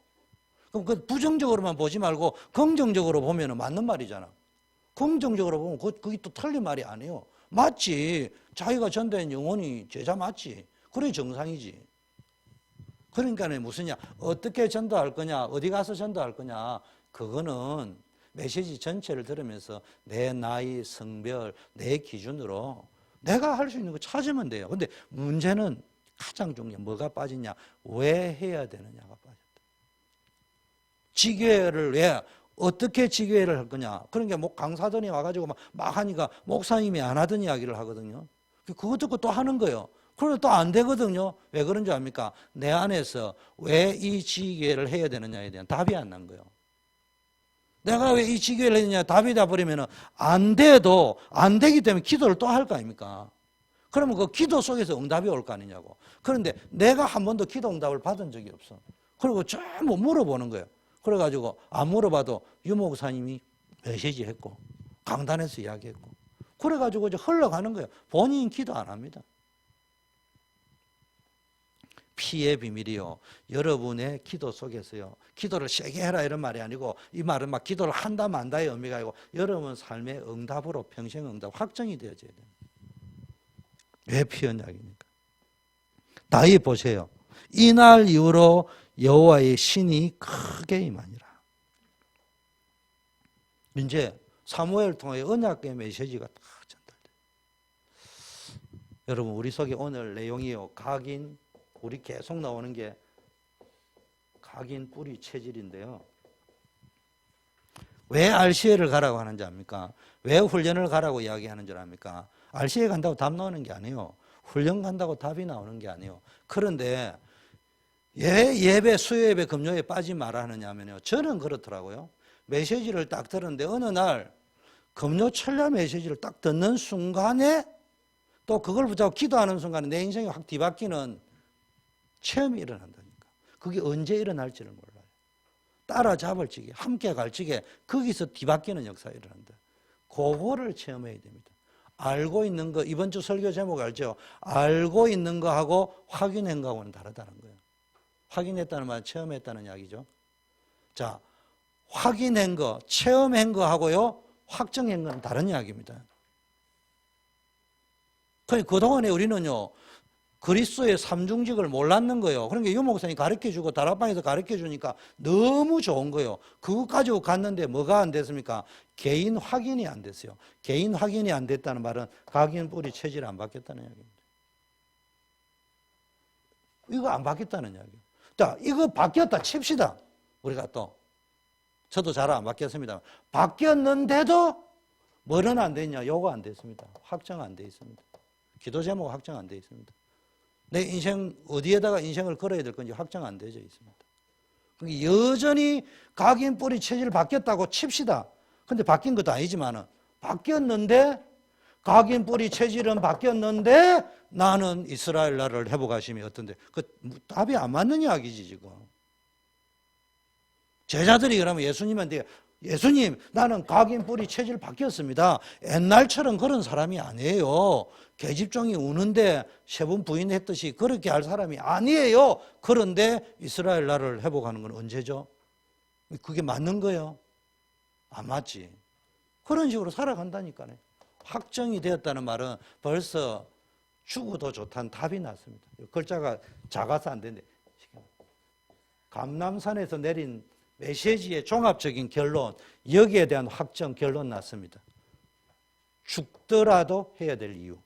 그럼 그 부정적으로만 보지 말고 긍정적으로 보면 맞는 말이잖아. 긍정적으로 보면 그게 또 틀린 말이 아니에요. 맞지. 자기가 전도한 영혼이 제자 맞지. 그래 정상이지. 그러니까 무슨냐 어떻게 전도할 거냐 어디 가서 전도할 거냐 그거는 메시지 전체를 들으면서 내 나이 성별 내 기준으로 내가 할 수 있는 거 찾으면 돼요. 근데 문제는 가장 중요한 뭐가 빠지냐 왜 해야 되느냐가 빠졌다. 지교회를 왜 어떻게 지교회를 할 거냐 그러니까 뭐 강사들이 와가지고 막 하니까 목사님이 안 하던 이야기를 하거든요. 그거 듣고 또 하는 거예요. 그래도 또 안 되거든요. 왜 그런 줄 압니까? 내 안에서 왜 이 지교회를 해야 되느냐에 대한 답이 안 난 거예요. 내가 왜 이 지교회를 해야 되느냐 답이 다 버리면 안 돼도 안 되기 때문에 기도를 또 할 거 아닙니까? 그러면 그 기도 속에서 응답이 올 거 아니냐고. 그런데 내가 한 번도 기도 응답을 받은 적이 없어. 그리고 전부 물어보는 거예요. 그래가지고 안 물어봐도 유 목사님이 메시지 했고 강단에서 이야기했고 그래가지고 이제 흘러가는 거예요. 본인 기도 안 합니다. 피의 비밀이요. 여러분의 기도 속에서요. 기도를 세게 해라 이런 말이 아니고 이 말은 막 기도를 한다 만다의 의미가 아니고 여러분 삶의 응답으로 평생 응답 확정이 되어져야 돼요. 왜 피언약입니까? 다윗 보세요. 이날 이후로 여호와의 신이 크게 임하니라. 이제 사무엘을 통해 언약의 메시지가 다 전달돼요. 여러분 우리 속에 오늘 내용이요. 각인 우리 계속 나오는 게 각인 뿌리 체질인데요. 왜 RCA를 가라고 하는지 압니까? 왜 훈련을 가라고 이야기하는 줄 압니까? RCA 간다고 답 나오는 게 아니에요. 훈련 간다고 답이 나오는 게 아니에요. 그런데 예배, 수요예배, 금요예배 빠지 말아 하느냐면요. 저는 그렇더라고요. 메시지를 딱 들었는데 어느 날 금요철야 메시지를 딱 듣는 순간에 또 그걸 붙잡고 기도하는 순간에 내 인생이 확 뒤바뀌는 체험이 일어난다니까. 그게 언제 일어날지를 몰라요. 따라잡을 적에 함께 갈 적에 거기서 뒤바뀌는 역사가 일어난다. 그거를 체험해야 됩니다. 알고 있는 거, 이번 주 설교 제목 알죠? 알고 있는 거하고 확인한 거하고는 다르다는 거예요. 확인했다는 말은 체험했다는 이야기죠. 자, 확인한 거, 체험한 거하고요, 확정한 건 다른 이야기입니다. 그동안에 우리는요, 그리스도의 삼중직을 몰랐는 거예요. 그러니까 유 목사님이 가르쳐주고 다락방에서 가르쳐주니까 너무 좋은 거예요. 그거 가지고 갔는데 뭐가 안 됐습니까? 개인 확인이 안 됐어요. 개인 확인이 안 됐다는 말은 각인 뿌리 체질 안 바뀌었다는 이야기입니다. 이거 안 바뀌었다는 이야기예요. 자, 이거 바뀌었다 칩시다. 우리가 또 저도 잘 안 바뀌었습니다. 바뀌었는데도 뭐는 안 됐냐? 요거 안 됐습니다. 확정 안 돼 있습니다. 기도 제목 확정 안 돼 있습니다. 내 인생 어디에다가 인생을 걸어야 될 건지 확정 안 되어 있습니다. 여전히 각인 뿌리 체질 바뀌었다고 칩시다. 근데 바뀐 것도 아니지만은 바뀌었는데 각인 뿌리 체질은 바뀌었는데 나는 이스라엘 나라를 회복하심이 어떤데 그 답이 안 맞는 이야기지 지금. 제자들이 그러면 예수님한테 예수님 나는 각인 뿌리 체질 바뀌었습니다. 옛날처럼 그런 사람이 아니에요. 계집종이 우는데 세 번 부인했듯이 그렇게 할 사람이 아니에요. 그런데 이스라엘 나라를 회복하는 건 언제죠? 그게 맞는 거예요? 안 맞지. 그런 식으로 살아간다니까요. 확정이 되었다는 말은 벌써 죽어도 좋다는 답이 났습니다. 글자가 작아서 안 되는데 감람산에서 내린 메시지의 종합적인 결론, 여기에 대한 확정 결론 났습니다. 죽더라도 해야 될 이유.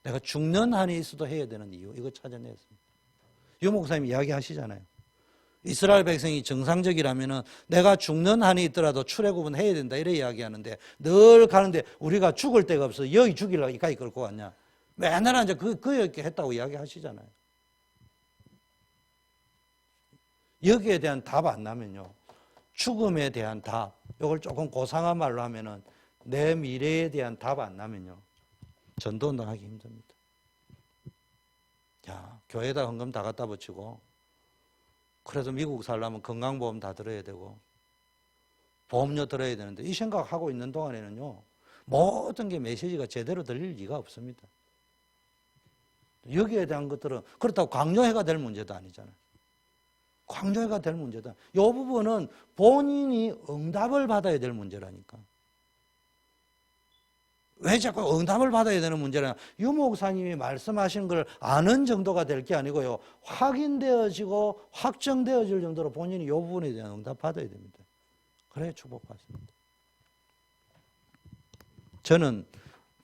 내가 죽는 한이 있어도 해야 되는 이유. 이거 찾아냈습니다. 유 목사님이 이야기하시잖아요. 이스라엘 백성이 정상적이라면 내가 죽는 한이 있더라도 출애굽은 해야 된다 이래 이야기하는데 늘 가는데 우리가 죽을 데가 없어서 여기 죽이려고 이까지 끌고 왔냐. 맨날 앉아 그렇게 했다고 이야기하시잖아요. 여기에 대한 답 안 나면요. 죽음에 대한 답, 이걸 조금 고상한 말로 하면은 내 미래에 대한 답 안 나면요. 전도운동 하기 힘듭니다. 야, 교회에다 헌금 다 갖다 붙이고, 그래도 미국 살려면 건강보험 다 들어야 되고, 보험료 들어야 되는데, 이 생각하고 있는 동안에는요, 모든 게 메시지가 제대로 들릴 리가 없습니다. 여기에 대한 것들은, 그렇다고 강요해가 될 문제도 아니잖아요. 강조해가 될 문제다. 이 부분은 본인이 응답을 받아야 될 문제라니까. 왜 자꾸 응답을 받아야 되는 문제냐? 유 목사님이 말씀하신 걸 아는 정도가 될 게 아니고요. 확인되어지고 확정되어질 정도로 본인이 이 부분에 대한 응답 받아야 됩니다. 그래야 축복받습니다. 저는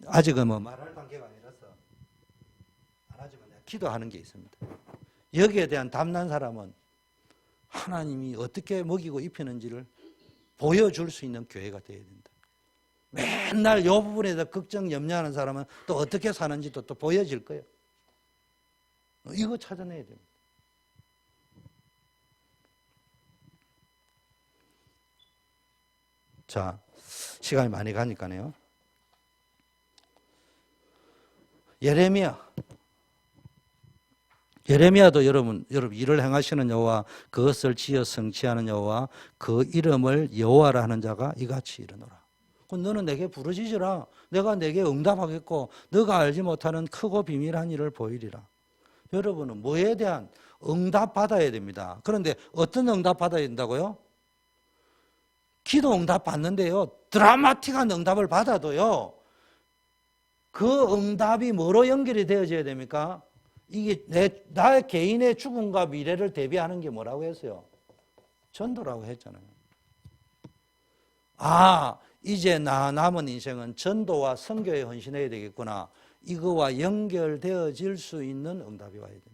아직은 뭐 말할 단계가 아니라서 안 하지만 기도하는 게 있습니다. 여기에 대한 답난 사람은 하나님이 어떻게 먹이고 입히는지를 보여줄 수 있는 교회가 되어야 된다. 맨날 이 부분에 대해서 걱정, 염려하는 사람은 또 어떻게 사는지도 또 보여질 거예요. 이거 찾아내야 됩니다. 자, 시간이 많이 가니까요. 예레미야도 여러분 일을 행하시는 여호와 그것을 지어 성취하는 여호와 그 이름을 여호와라 하는 자가 이같이 이르노라. 너는 내게 부르짖으라. 내가 내게 응답하겠고 너가 알지 못하는 크고 비밀한 일을 보이리라. 여러분은 뭐에 대한 응답 받아야 됩니다. 그런데 어떤 응답 받아야 된다고요? 기도 응답 받는데요. 드라마틱한 응답을 받아도요. 그 응답이 뭐로 연결이 되어져야 됩니까? 이게 나의 개인의 죽음과 미래를 대비하는 게 뭐라고 했어요? 전도라고 했잖아요. 아, 이제 나 남은 인생은 전도와 선교에 헌신해야 되겠구나. 이거와 연결되어질 수 있는 응답이 와야 됩니다.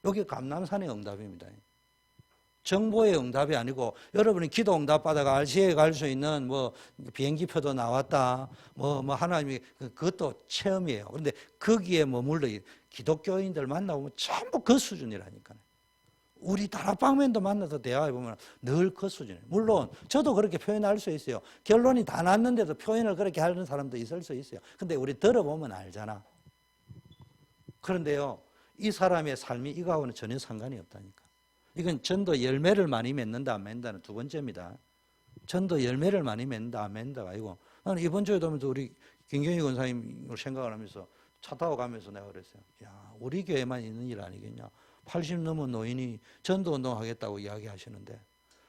여기 감람산의 응답입니다. 정보의 응답이 아니고 여러분이 기도 응답 받아가 RC에 갈 수 있는 뭐 비행기표도 나왔다. 뭐 하나님이 그것도 체험이에요. 그런데 거기에 머물러 기독교인들 만나보면 전부 그 수준이라니까요. 우리 다락방면도 만나서 대화해보면 늘 그 수준이에요. 물론 저도 그렇게 표현할 수 있어요. 결론이 다 났는데도 표현을 그렇게 하는 사람도 있을 수 있어요. 근데 우리 들어보면 알잖아. 그런데요, 이 사람의 삶이 이거하고는 전혀 상관이 없다니까. 이건 전도 열매를 많이 맺는다 안 맺는다는 두 번째입니다. 전도 열매를 많이 맺는다 안 맺는다가 아니고, 나는 이번 주에도 하면서 우리 김경희 권사님을 생각을 하면서 차 타고 가면서 내가 그랬어요. 야, 우리 교회만 있는 일 아니겠냐. 80 넘은 노인이 전도 운동하겠다고 이야기하시는데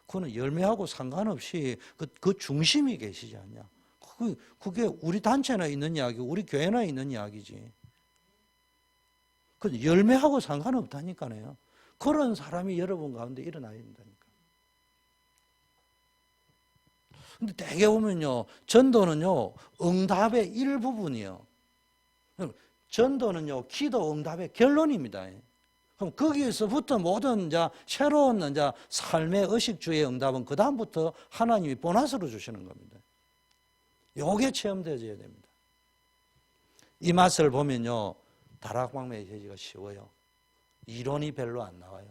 그거는 열매하고 상관없이 그 중심이 계시지 않냐. 그게 우리 단체나 있는 이야기고 우리 교회나 있는 이야기지. 그 열매하고 상관없다니까요. 그런 사람이 여러분 가운데 일어나야 된다니까. 근데 대개 보면요, 전도는요, 응답의 일부분이에요. 전도는요, 기도 응답의 결론입니다. 그럼 거기에서부터 모든 새로운 삶의 의식주의 응답은 그 다음부터 하나님이 보너스로 주시는 겁니다. 요게 체험되어져야 됩니다. 이 맛을 보면요, 다락방 메시지가 쉬워요. 이론이 별로 안 나와요.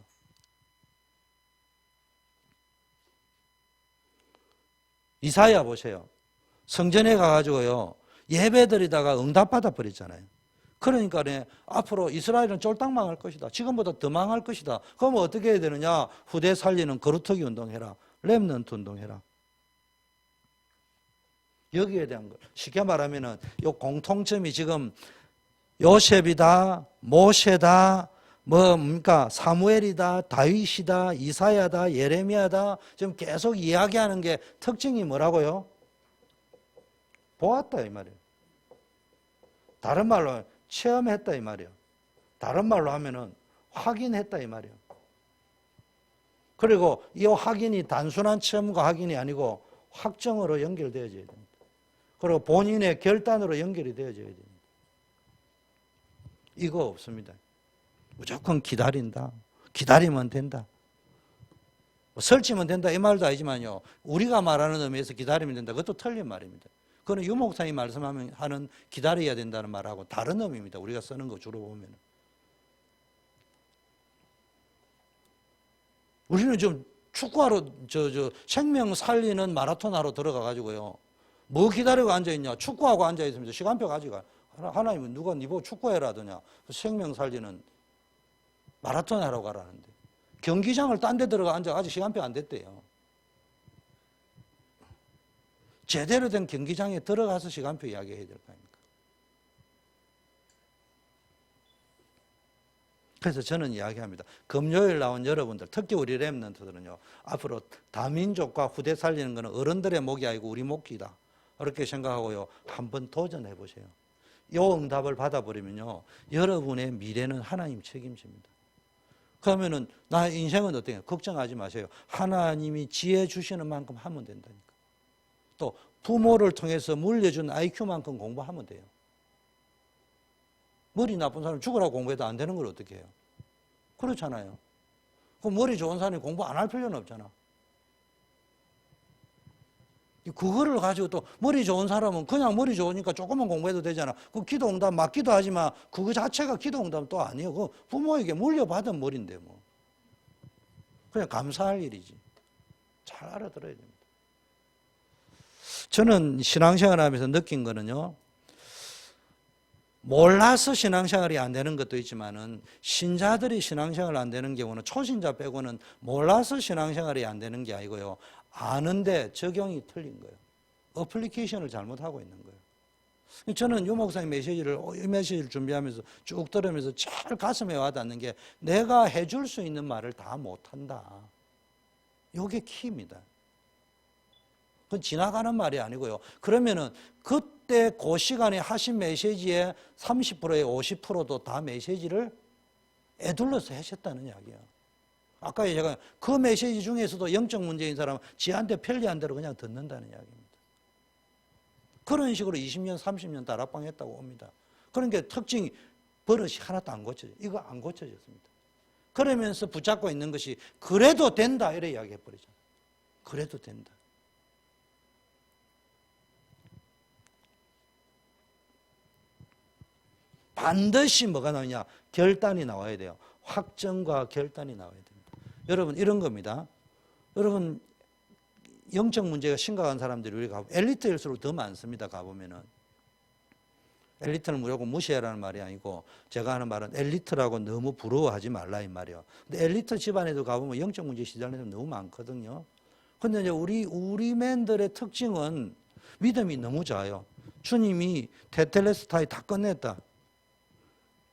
이사야 보세요. 성전에 가가지고요, 예배 드리다가 응답받아 버렸잖아요. 그러니까 앞으로 이스라엘은 쫄딱 망할 것이다. 지금보다 더 망할 것이다. 그럼 어떻게 해야 되느냐? 후대 살리는 거루터기 운동해라. 렘넌트 운동해라. 여기에 대한 것. 쉽게 말하면은 요 공통점이 지금 요셉이다, 모세다, 뭡니까? 사무엘이다, 다윗이다, 이사야다, 예레미야다. 지금 계속 이야기하는 게 특징이 뭐라고요? 보았다 이 말이에요. 다른 말로 체험했다 이 말이에요. 다른 말로 하면은 확인했다 이 말이에요. 그리고 이 확인이 단순한 체험과 확인이 아니고 확정으로 연결되어져야 됩니다. 그리고 본인의 결단으로 연결이 되어져야 됩니다. 이거 없습니다. 무조건 기다린다. 기다리면 된다. 설치면 된다 이 말도 아니지만요. 우리가 말하는 의미에서 기다리면 된다. 그것도 틀린 말입니다. 그건 유 목사님이 말씀하는 기다려야 된다는 말하고 다른 의미입니다. 우리가 쓰는 거 주로 보면. 우리는 좀 축구하러 생명 살리는 마라톤하러 들어가 가지고요. 뭐 기다리고 앉아 있냐? 축구하고 앉아 있으면서 시간표 가지고 하나님은 누가 네 보고 축구해라 하더냐? 생명 살리는 마라톤 하러 가라는데 경기장을 딴 데 들어가 앉아 아직 시간표 안 됐대요. 제대로 된 경기장에 들어가서 시간표 이야기해야 될 거 아닙니까? 그래서 저는 이야기합니다. 금요일 나온 여러분들, 특히 우리 렘넌트들은요, 앞으로 다민족과 후대 살리는 것은 어른들의 목이 아니고 우리 목이다. 그렇게 생각하고요, 한번 도전해 보세요. 이 응답을 받아버리면요, 여러분의 미래는 하나님 책임집니다. 그러면은 나 인생은 어떻게 걱정하지 마세요. 하나님이 지혜 주시는 만큼 하면 된다니까. 또 부모를 통해서 물려준 IQ만큼 공부하면 돼요. 머리 나쁜 사람 죽으라고 공부해도 안 되는 걸 어떻게 해요? 그렇잖아요. 그럼 머리 좋은 사람이 공부 안 할 필요는 없잖아. 그거를 가지고 또 머리 좋은 사람은 그냥 머리 좋으니까 조금만 공부해도 되잖아. 그 기도응답 맞기도 하지만 그거 자체가 기도응답은 또 아니에요. 그 부모에게 물려받은 머리인데 뭐. 그냥 감사할 일이지. 잘 알아들어야 됩니다. 저는 신앙생활 하면서 느낀 거는요, 몰라서 신앙생활이 안 되는 것도 있지만은 신자들이 신앙생활 안 되는 경우는 초신자 빼고는 몰라서 신앙생활이 안 되는 게 아니고요. 아는데 적용이 틀린 거예요. 어플리케이션을 잘못하고 있는 거예요. 저는 유 목사님 이 메시지를 준비하면서 쭉 들으면서 제일 가슴에 와닿는 게 내가 해줄 수 있는 말을 다 못한다. 이게 키입니다. 그건 지나가는 말이 아니고요. 그러면은 그때 그 시간에 하신 메시지의 30%에 50%도 다 메시지를 애둘러서 하셨다는 이야기예요. 아까 제가 그 메시지 중에서도 영적 문제인 사람은 지한테 편리한 대로 그냥 듣는다는 이야기입니다. 그런 식으로 20년, 30년 다락방 했다고 옵니다. 그러니까 특징이 버릇이 하나도 안 고쳐져요. 이거 안 고쳐졌습니다. 그러면서 붙잡고 있는 것이 그래도 된다 이래 이야기해버리잖아요. 그래도 된다. 반드시 뭐가 나오냐? 결단이 나와야 돼요. 확정과 결단이 나와야 됩니다. 여러분 이런 겁니다. 여러분 영적 문제가 심각한 사람들이 우리 엘리트일수록 더 많습니다. 가보면은. 엘리트는 무조건 무시해라는 말이 아니고 제가 하는 말은 엘리트라고 너무 부러워하지 말라 이 말이에요. 근데 엘리트 집안에도 가보면 영적 문제에 시달리는 사람이 너무 많거든요. 근데 이제 우리 맨들의 특징은 믿음이 너무 좋아요. 주님이 테텔레스타이 다 끝냈다.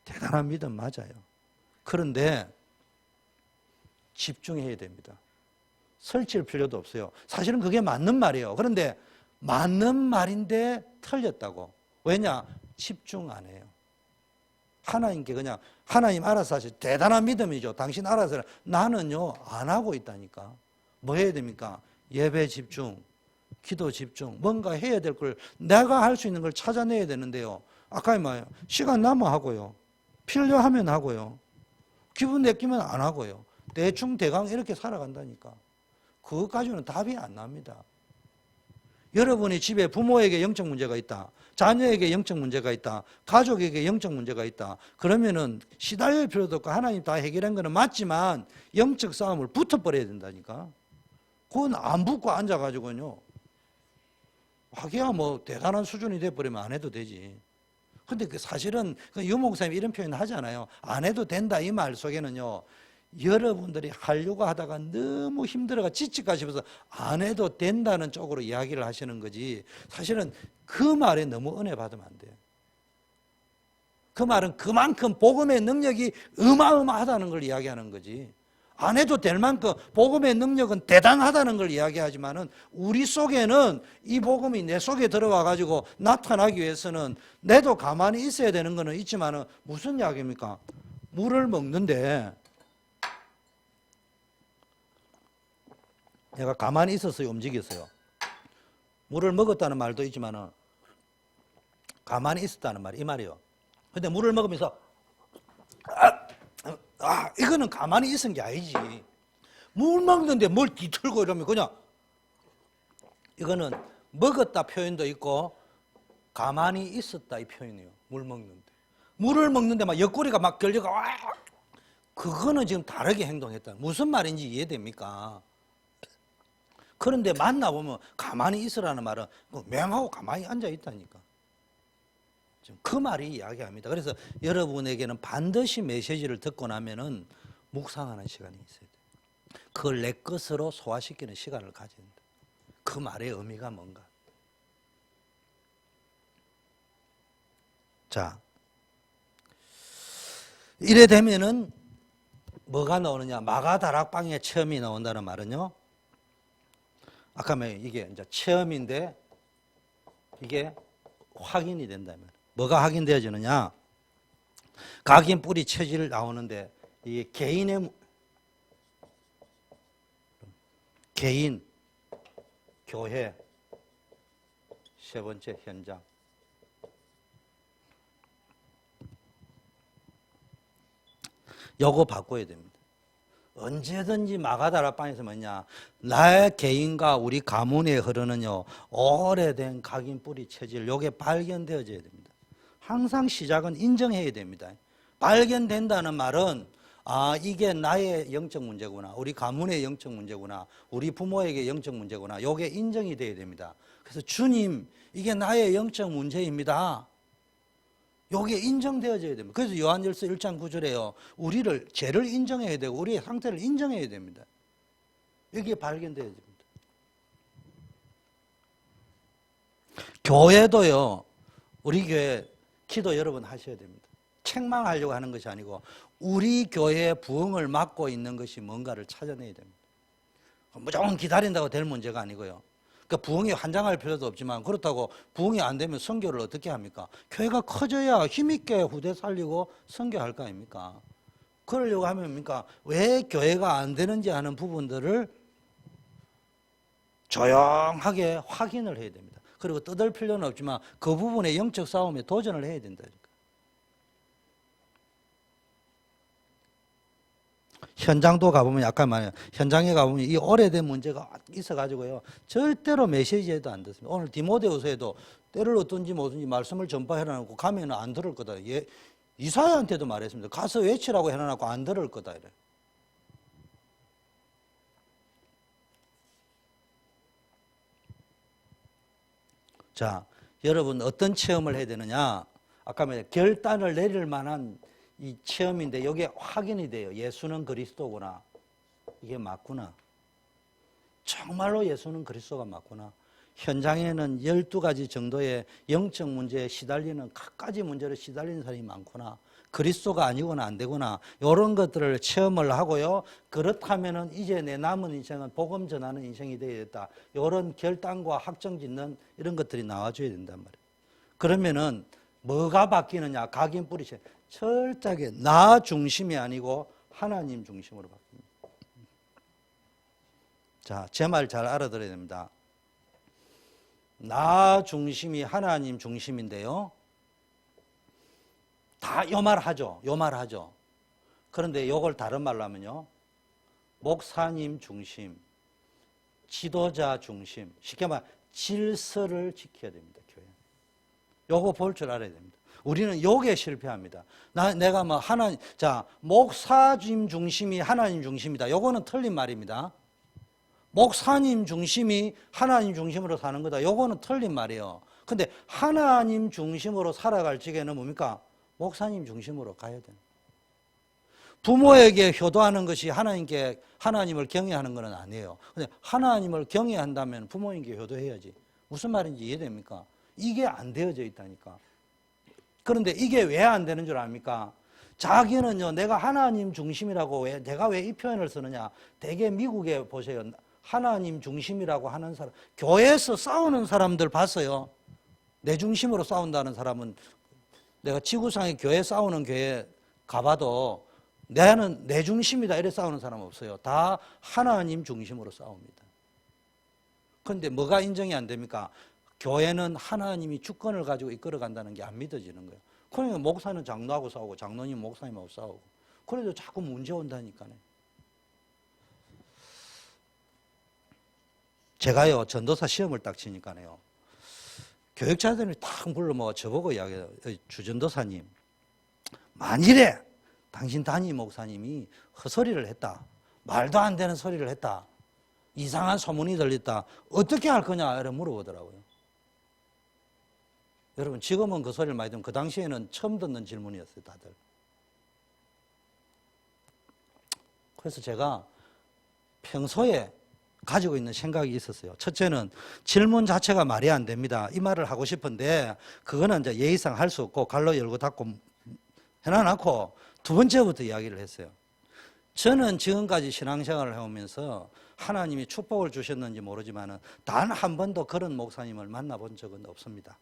대단한 믿음 맞아요. 그런데 집중해야 됩니다. 설칠 필요도 없어요. 사실은 그게 맞는 말이에요. 그런데 맞는 말인데 틀렸다고. 왜냐? 집중 안 해요. 하나님께 그냥 하나님 알아서 하시. 대단한 믿음이죠. 당신 알아서. 나는요 안 하고 있다니까. 뭐 해야 됩니까? 예배 집중, 기도 집중, 뭔가 해야 될 걸 내가 할 수 있는 걸 찾아내야 되는데요. 아까 말이에요. 시간 남아 하고요. 필요하면 하고요. 기분 내키면 안 하고요. 대충 대강 이렇게 살아간다니까. 그것 가지고는 답이 안 납니다. 여러분이 집에 부모에게 영적 문제가 있다. 자녀에게 영적 문제가 있다. 가족에게 영적 문제가 있다. 그러면은 시달릴 필요도 없고 하나님 다 해결한 거는 맞지만 영적 싸움을 붙어버려야 된다니까. 그건 안 붙고 앉아가지고요. 하기야 뭐 대단한 수준이 돼버리면 안 해도 되지. 근데 그 사실은 유 목사님이 이런 표현을 하잖아요. 안 해도 된다 이 말 속에는요. 여러분들이 하려고 하다가 너무 힘들어가 지치가 싶어서 안 해도 된다는 쪽으로 이야기를 하시는 거지. 사실은 그 말에 너무 은혜 받으면 안 돼요. 그 말은 그만큼 복음의 능력이 어마어마하다는 걸 이야기하는 거지. 안 해도 될 만큼 복음의 능력은 대단하다는 걸 이야기하지만은 우리 속에는 이 복음이 내 속에 들어와 가지고 나타나기 위해서는 내도 가만히 있어야 되는 거는 있지만은 무슨 이야기입니까? 물을 먹는데 내가 가만히 있었어요, 움직였어요. 물을 먹었다는 말도 있지만은 가만히 있었다는 말이 이 말이에요. 근데 물을 먹으면서 이거는 가만히 있은 게 아니지. 물 먹는데 뭘 뒤틀고 이러면 그냥 이거는 먹었다 표현도 있고 가만히 있었다 이 표현이에요. 물 먹는데. 물을 먹는데 막 옆구리가 막 결려가 그거는 지금 다르게 행동했다. 무슨 말인지 이해됩니까? 그런데 만나보면 가만히 있으라는 말은 맹하고 가만히 앉아있다니까. 지금 그 말이 이야기합니다. 그래서 여러분에게는 반드시 메시지를 듣고 나면은 묵상하는 시간이 있어야 돼요. 그걸 내 것으로 소화시키는 시간을 가져야 된다. 그 말의 의미가 뭔가. 자, 이래 되면은 뭐가 나오느냐? 마가다락방의 체험이 나온다는 말은요. 아까 이게 이제 체험인데 이게 확인이 된다면 뭐가 확인되어지느냐? 각인 뿌리 체질 나오는데 이게 개인 교회 세 번째 현장. 요거 바꿔야 됩니다. 언제든지 마가다락방에서 뭐냐, 나의 개인과 우리 가문에 흐르는요 오래된 각인 뿌리 체질, 요게 발견되어져야 됩니다. 항상 시작은 인정해야 됩니다. 발견된다는 말은 이게 나의 영적 문제구나, 우리 가문의 영적 문제구나, 우리 부모에게 영적 문제구나, 요게 인정이 돼야 됩니다. 그래서 주님, 이게 나의 영적 문제입니다. 요게 인정되어져야 됩니다. 그래서 요한일서 1장 9절에요. 우리를 죄를 인정해야 되고 우리의 상태를 인정해야 됩니다. 이게 발견되어야 됩니다. 교회도요. 우리 교회 기도 여러분 하셔야 됩니다. 책망하려고 하는 것이 아니고 우리 교회의 부흥을 막고 있는 것이 뭔가를 찾아내야 됩니다. 무조건 기다린다고 될 문제가 아니고요. 그러니까 부흥이 환장할 필요도 없지만 그렇다고 부흥이 안 되면 선교를 어떻게 합니까? 교회가 커져야 힘있게 후대 살리고 선교할 거 아닙니까? 그러려고 하면 뭡니까? 왜 교회가 안 되는지 하는 부분들을 조용하게 확인을 해야 됩니다. 그리고 떠들 필요는 없지만 그 부분의 영적 싸움에 도전을 해야 된다니까. 현장도 가보면 약간 말이에요. 현장에 가보면 이 오래된 문제가 있어가지고요. 절대로 메시지에도 안 듣습니다. 오늘 디모데후서에도 때를 어떤지 뭐든지 말씀을 전파해놔놓고 가면 안 들을 거다. 이사야한테도 말했습니다. 가서 외치라고 해놔놓고 안 들을 거다. 이래. 자, 여러분 어떤 체험을 해야 되느냐? 아까 말했 결단을 내릴 만한 이 체험인데 여기에 확인이 돼요. 예수는 그리스도구나. 이게 맞구나. 정말로 예수는 그리스도가 맞구나. 현장에는 12가지 정도의 영적 문제에 시달리는 갖가지 문제를 시달리는 사람이 많구나. 그리스도가 아니거나 안 되구나. 이런 것들을 체험을 하고요. 그렇다면은 이제 내 남은 인생은 복음 전하는 인생이 되어야겠다. 이런 결단과 확정 짓는 이런 것들이 나와줘야 된단 말이에요. 그러면은 뭐가 바뀌느냐? 각인 뿌리셔. 철저하게 나 중심이 아니고 하나님 중심으로 바뀝니다. 자, 제 말 잘 알아들어야 됩니다. 나 중심이 하나님 중심인데요. 다 요 말 하죠. 요 말 하죠. 그런데 요걸 다른 말로 하면요. 목사님 중심, 지도자 중심, 쉽게 말해 질서를 지켜야 됩니다. 교회. 요거 볼 줄 알아야 됩니다. 우리는 요게 실패합니다. 내가 뭐 목사님 중심이 하나님 중심이다. 요거는 틀린 말입니다. 목사님 중심이 하나님 중심으로 사는 거다. 요거는 틀린 말이에요. 근데 하나님 중심으로 살아갈 적에는 뭡니까? 목사님 중심으로 가야 돼요. 부모에게 효도하는 것이 하나님을 경외하는 것은 아니에요. 근데 하나님을 경외한다면 부모님께 효도해야지. 무슨 말인지 이해됩니까? 이게 안 되어져 있다니까. 그런데 이게 왜 안 되는 줄 압니까? 자기는요, 내가 하나님 중심이라고 내가 왜 이 표현을 쓰느냐? 대개 미국에 보세요. 하나님 중심이라고 하는 사람, 교회에서 싸우는 사람들 봤어요. 내 중심으로 싸운다는 사람은 내가 지구상의 교회 싸우는 교회 가봐도 나는 내 중심이다 이래 싸우는 사람 없어요. 다 하나님 중심으로 싸웁니다. 그런데 뭐가 인정이 안 됩니까? 교회는 하나님이 주권을 가지고 이끌어간다는 게 안 믿어지는 거예요. 그러니까 목사는 장로하고 싸우고 장로님 목사님하고 싸우고 그래도 자꾸 문제 온다니까요. 제가요 전도사 시험을 딱 치니까요. 교육자들이 딱 불러 저보고 이야기해요. 주전도사님, 만일에 당신 담임 목사님이 헛소리를 했다. 말도 안 되는 소리를 했다. 이상한 소문이 들렸다. 어떻게 할 거냐? 이렇게 물어보더라고요. 여러분 지금은 그 소리를 많이 듣면 그 당시에는 처음 듣는 질문이었어요. 다들. 그래서 제가 평소에 가지고 있는 생각이 있었어요. 첫째는 질문 자체가 말이 안 됩니다. 이 말을 하고 싶은데 그거는 이제 예의상 할 수 없고 갈로 열고 닫고 해놔놓고 두 번째부터 이야기를 했어요. 저는 지금까지 신앙생활을 해오면서 하나님이 축복을 주셨는지 모르지만 단 한 번도 그런 목사님을 만나본 적은 없습니다.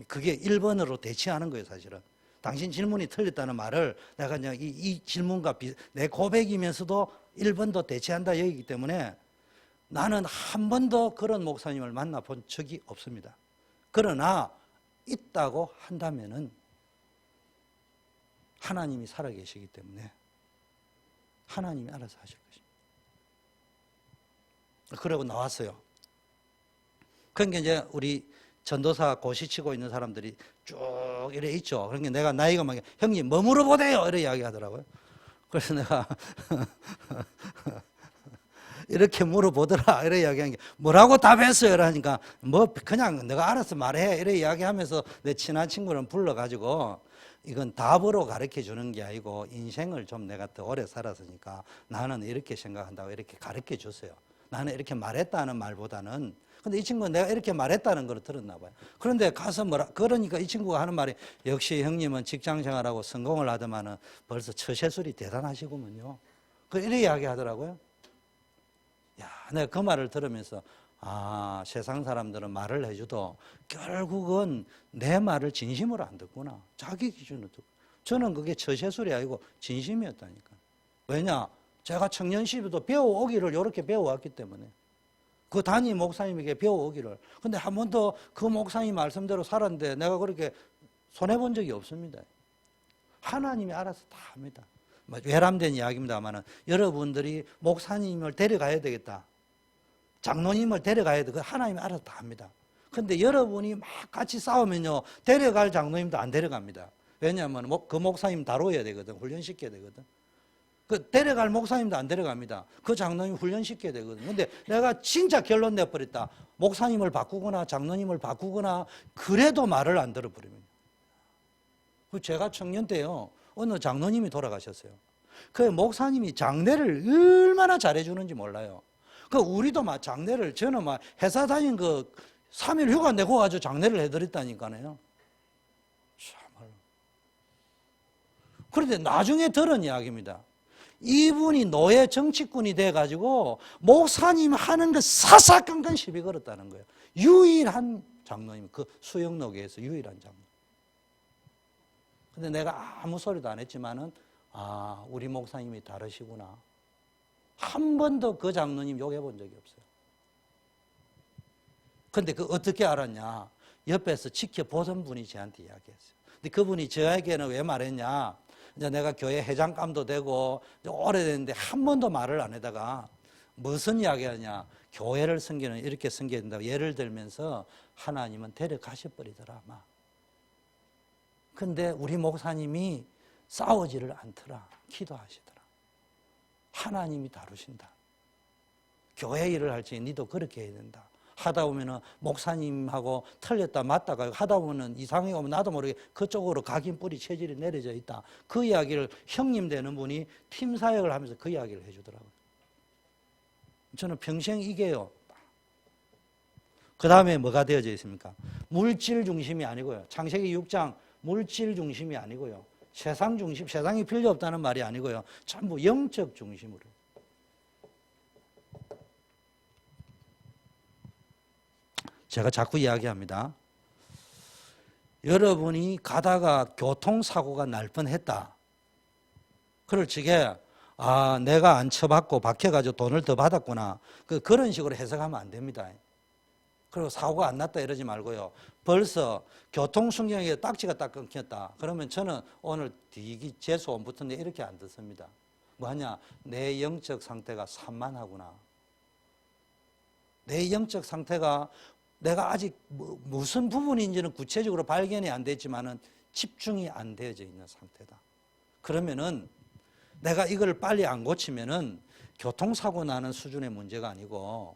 그게 1번으로 대치하는 거예요, 사실은. 당신 질문이 틀렸다는 말을 내가 그냥 이 질문과 내 고백이면서도 1번도 대체한다 여기기 때문에 나는 한 번도 그런 목사님을 만나본 적이 없습니다. 그러나 있다고 한다면은 하나님이 살아계시기 때문에 하나님이 알아서 하실 것입니다. 그러고 나왔어요. 그러니까 이제 우리 전도사 고시 치고 있는 사람들이 쭉 이래 있죠. 그러니까 내가 나이가 막 형님 뭐 물어보대요 이렇게 이야기하더라고요. 그래서 내가 이렇게 물어보더라 이렇게 이야기한 게 뭐라고 답했어요 이러니까 뭐 그냥 내가 알아서 말해 이렇게 이야기하면서 내 친한 친구를 불러가지고 이건 답으로 가르쳐 주는 게 아니고 인생을 좀 내가 더 오래 살았으니까 나는 이렇게 생각한다고 이렇게 가르쳐 줬어요. 나는 이렇게 말했다는 말보다는 근데 이 친구는 내가 이렇게 말했다는 걸 들었나 봐요. 그런데 가서 그러니까 이 친구가 하는 말이 역시 형님은 직장 생활하고 성공을 하더만은 벌써 처세술이 대단하시구먼요. 이렇게 이야기 하더라고요. 야, 내가 그 말을 들으면서 아, 세상 사람들은 말을 해줘도 결국은 내 말을 진심으로 안 듣구나. 자기 기준으로 듣고. 저는 그게 처세술이 아니고 진심이었다니까. 왜냐? 제가 청년 시절도 배워오기를 이렇게 배워왔기 때문에. 그 담임 목사님에게 배워오기를. 근데 한 번도 그 목사님 말씀대로 살았는데 내가 그렇게 손해본 적이 없습니다. 하나님이 알아서 다 합니다. 외람된 이야기입니다만 여러분들이 목사님을 데려가야 되겠다. 장로님을 데려가야 돼. 하나님이 알아서 다 합니다. 근데 여러분이 막 같이 싸우면요. 데려갈 장로님도 안 데려갑니다. 왜냐하면 그 목사님 다뤄야 되거든. 훈련시켜야 되거든. 그 데려갈 목사님도 안 데려갑니다. 그 장로님 훈련시켜야 되거든요. 근데 내가 진짜 결론 내버렸다. 목사님을 바꾸거나 장로님을 바꾸거나 그래도 말을 안 들어버립니다. 제가 청년 때요. 어느 장로님이 돌아가셨어요. 그 목사님이 장례를 얼마나 잘해주는지 몰라요. 그 우리도 막 장례를 저는 막 회사 다닌 그 3일 휴가 내고 가지고 장례를 해드렸다니까요. 참말로. 그런데 나중에 들은 이야기입니다. 이분이 노예 정치꾼이 돼가지고 목사님 하는 거 사사건건 시비 걸었다는 거예요. 유일한 장로님, 그 수영로교에서 유일한 장로. 근데 내가 아무 소리도 안 했지만은 아, 우리 목사님이 다르시구나. 한 번도 그 장로님 욕해 본 적이 없어요. 근데 그 어떻게 알았냐? 옆에서 지켜보던 분이 저한테 이야기했어요. 근데 그분이 저에게는 왜 말했냐? 이제 내가 교회 회장감도 되고 오래됐는데 한 번도 말을 안 하다가 무슨 이야기하냐? 교회를 섬기는 이렇게 섬겨야 된다고 예를 들면서 하나님은 데려가셔버리더라. 막. 근데 우리 목사님이 싸우지를 않더라. 기도하시더라. 하나님이 다루신다. 교회 일을 할지 니도 그렇게 해야 된다. 하다 보면은 목사님하고 틀렸다 맞다가 하다 보면은 이상하게 오면 나도 모르게 그쪽으로 각인 뿌리 체질이 내려져 있다. 그 이야기를 형님 되는 분이 팀 사역을 하면서 그 이야기를 해주더라고요. 저는 평생 이게요. 그 다음에 뭐가 되어져 있습니까? 물질 중심이 아니고요. 창세기 6장 물질 중심이 아니고요. 세상 중심, 세상이 필요 없다는 말이 아니고요. 전부 영적 중심으로. 제가 자꾸 이야기합니다. 여러분이 가다가 교통사고가 날 뻔했다. 그럴 적에 아, 내가 안 쳐받고 박혀가지고 돈을 더 받았구나. 그런 식으로 해석하면 안 됩니다. 그리고 사고가 안 났다 이러지 말고요. 벌써 교통순경에 딱지가 딱 끊겼다. 그러면 저는 오늘 뒤기 재수원 붙었는데 이렇게 안 듣습니다. 뭐하냐? 내 영적 상태가 산만하구나. 내 영적 상태가 내가 아직 무슨 부분인지는 구체적으로 발견이 안 됐지만은 집중이 안 되어져 있는 상태다. 그러면은 내가 이걸 빨리 안 고치면은 교통사고 나는 수준의 문제가 아니고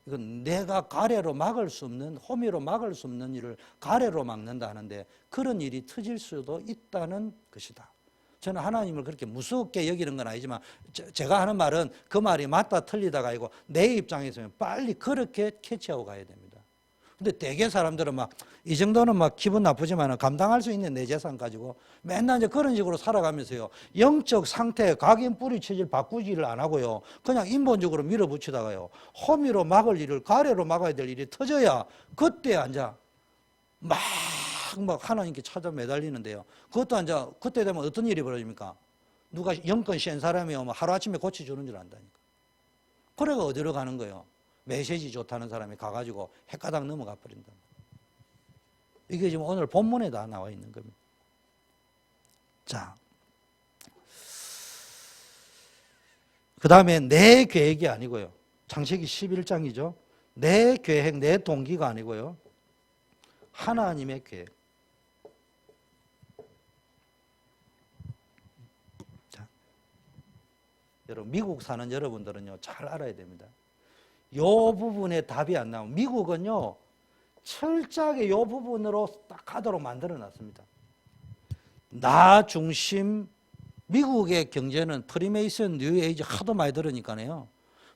이건 내가 가래로 막을 수 없는, 호미로 막을 수 없는 일을 가래로 막는다 하는데 그런 일이 터질 수도 있다는 것이다. 저는 하나님을 그렇게 무섭게 여기는 건 아니지만 제가 하는 말은 그 말이 맞다 틀리다가 아니고 내 입장에서는 빨리 그렇게 캐치하고 가야 됩니다. 근데 대개 사람들은 막 이 정도는 막 기분 나쁘지만 감당할 수 있는 내 재산 가지고 맨날 이제 그런 식으로 살아가면서요. 영적 상태, 각인 뿌리 체질 바꾸지를 안 하고요. 그냥 인본적으로 밀어붙이다가요. 호미로 막을 일을 가래로 막아야 될 일이 터져야 그때 앉아 막 하나님께 찾아 매달리는데요. 그것도 앉아 그때 되면 어떤 일이 벌어집니까? 누가 영권 센 사람이 오면 하루아침에 고쳐주는 줄 안다니까. 그래가 어디로 가는 거예요? 메시지 좋다는 사람이 가가지고 헷가닥 넘어가 버린다. 이게 지금 오늘 본문에 다 나와 있는 겁니다. 자, 그 다음에 내 계획이 아니고요. 창세기 11장이죠. 내 계획, 내 동기가 아니고요. 하나님의 계획. 자, 여러분 미국 사는 여러분들은요 잘 알아야 됩니다. 이 부분에 답이 안 나오면 미국은요 철저하게 이 부분으로 딱 하도록 만들어 놨습니다. 나 중심. 미국의 경제는 프리메이슨 뉴에이지 하도 많이 들으니까요.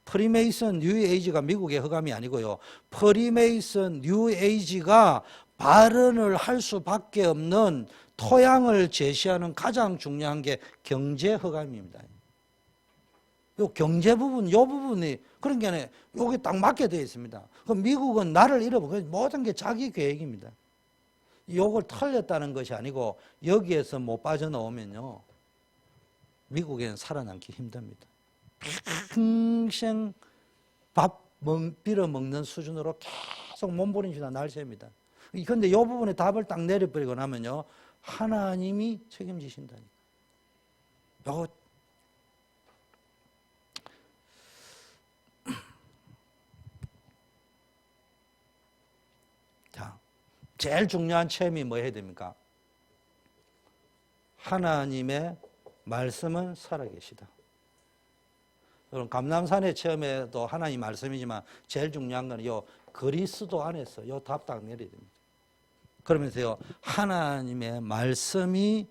프리메이슨 뉴에이지가 미국의 허감이 아니고요. 프리메이슨 뉴에이지가 발언을 할 수밖에 없는 토양을 제시하는 가장 중요한 게 경제 허감입니다. 요 경제 부분, 요 부분이 그런 게 아니라 요게 딱 맞게 되어 있습니다. 그럼 미국은 나를 잃어버려. 모든 게 자기 계획입니다. 요걸 틀렸다는 것이 아니고 여기에서 못 빠져나오면요. 미국에는 살아남기 힘듭니다. 평생 밥 빌어먹는 수준으로 계속 몸부림치다 날새입니다. 그런데 이 부분에 답을 딱 내려버리고 나면요. 하나님이 책임지신다니까. 요거 자, 제일 중요한 체험이 뭐 해야 됩니까? 하나님의 말씀은 살아계시다. 그럼 감람산의 체험에도 하나님 말씀이지만 제일 중요한 건 요 그리스도 안에서 요 답 딱 내려야 됩니다. 그러면서요 하나님의 말씀이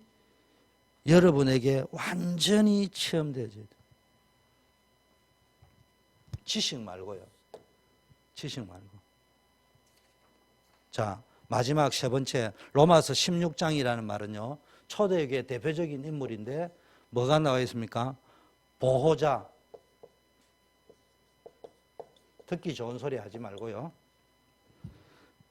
여러분에게 완전히 체험되어져야 돼요. 지식 말고요. 지식 말고. 자, 마지막 세 번째 로마서 16장이라는 말은요. 초대교회 대표적인 인물인데 뭐가 나와 있습니까? 보호자. 듣기 좋은 소리 하지 말고요.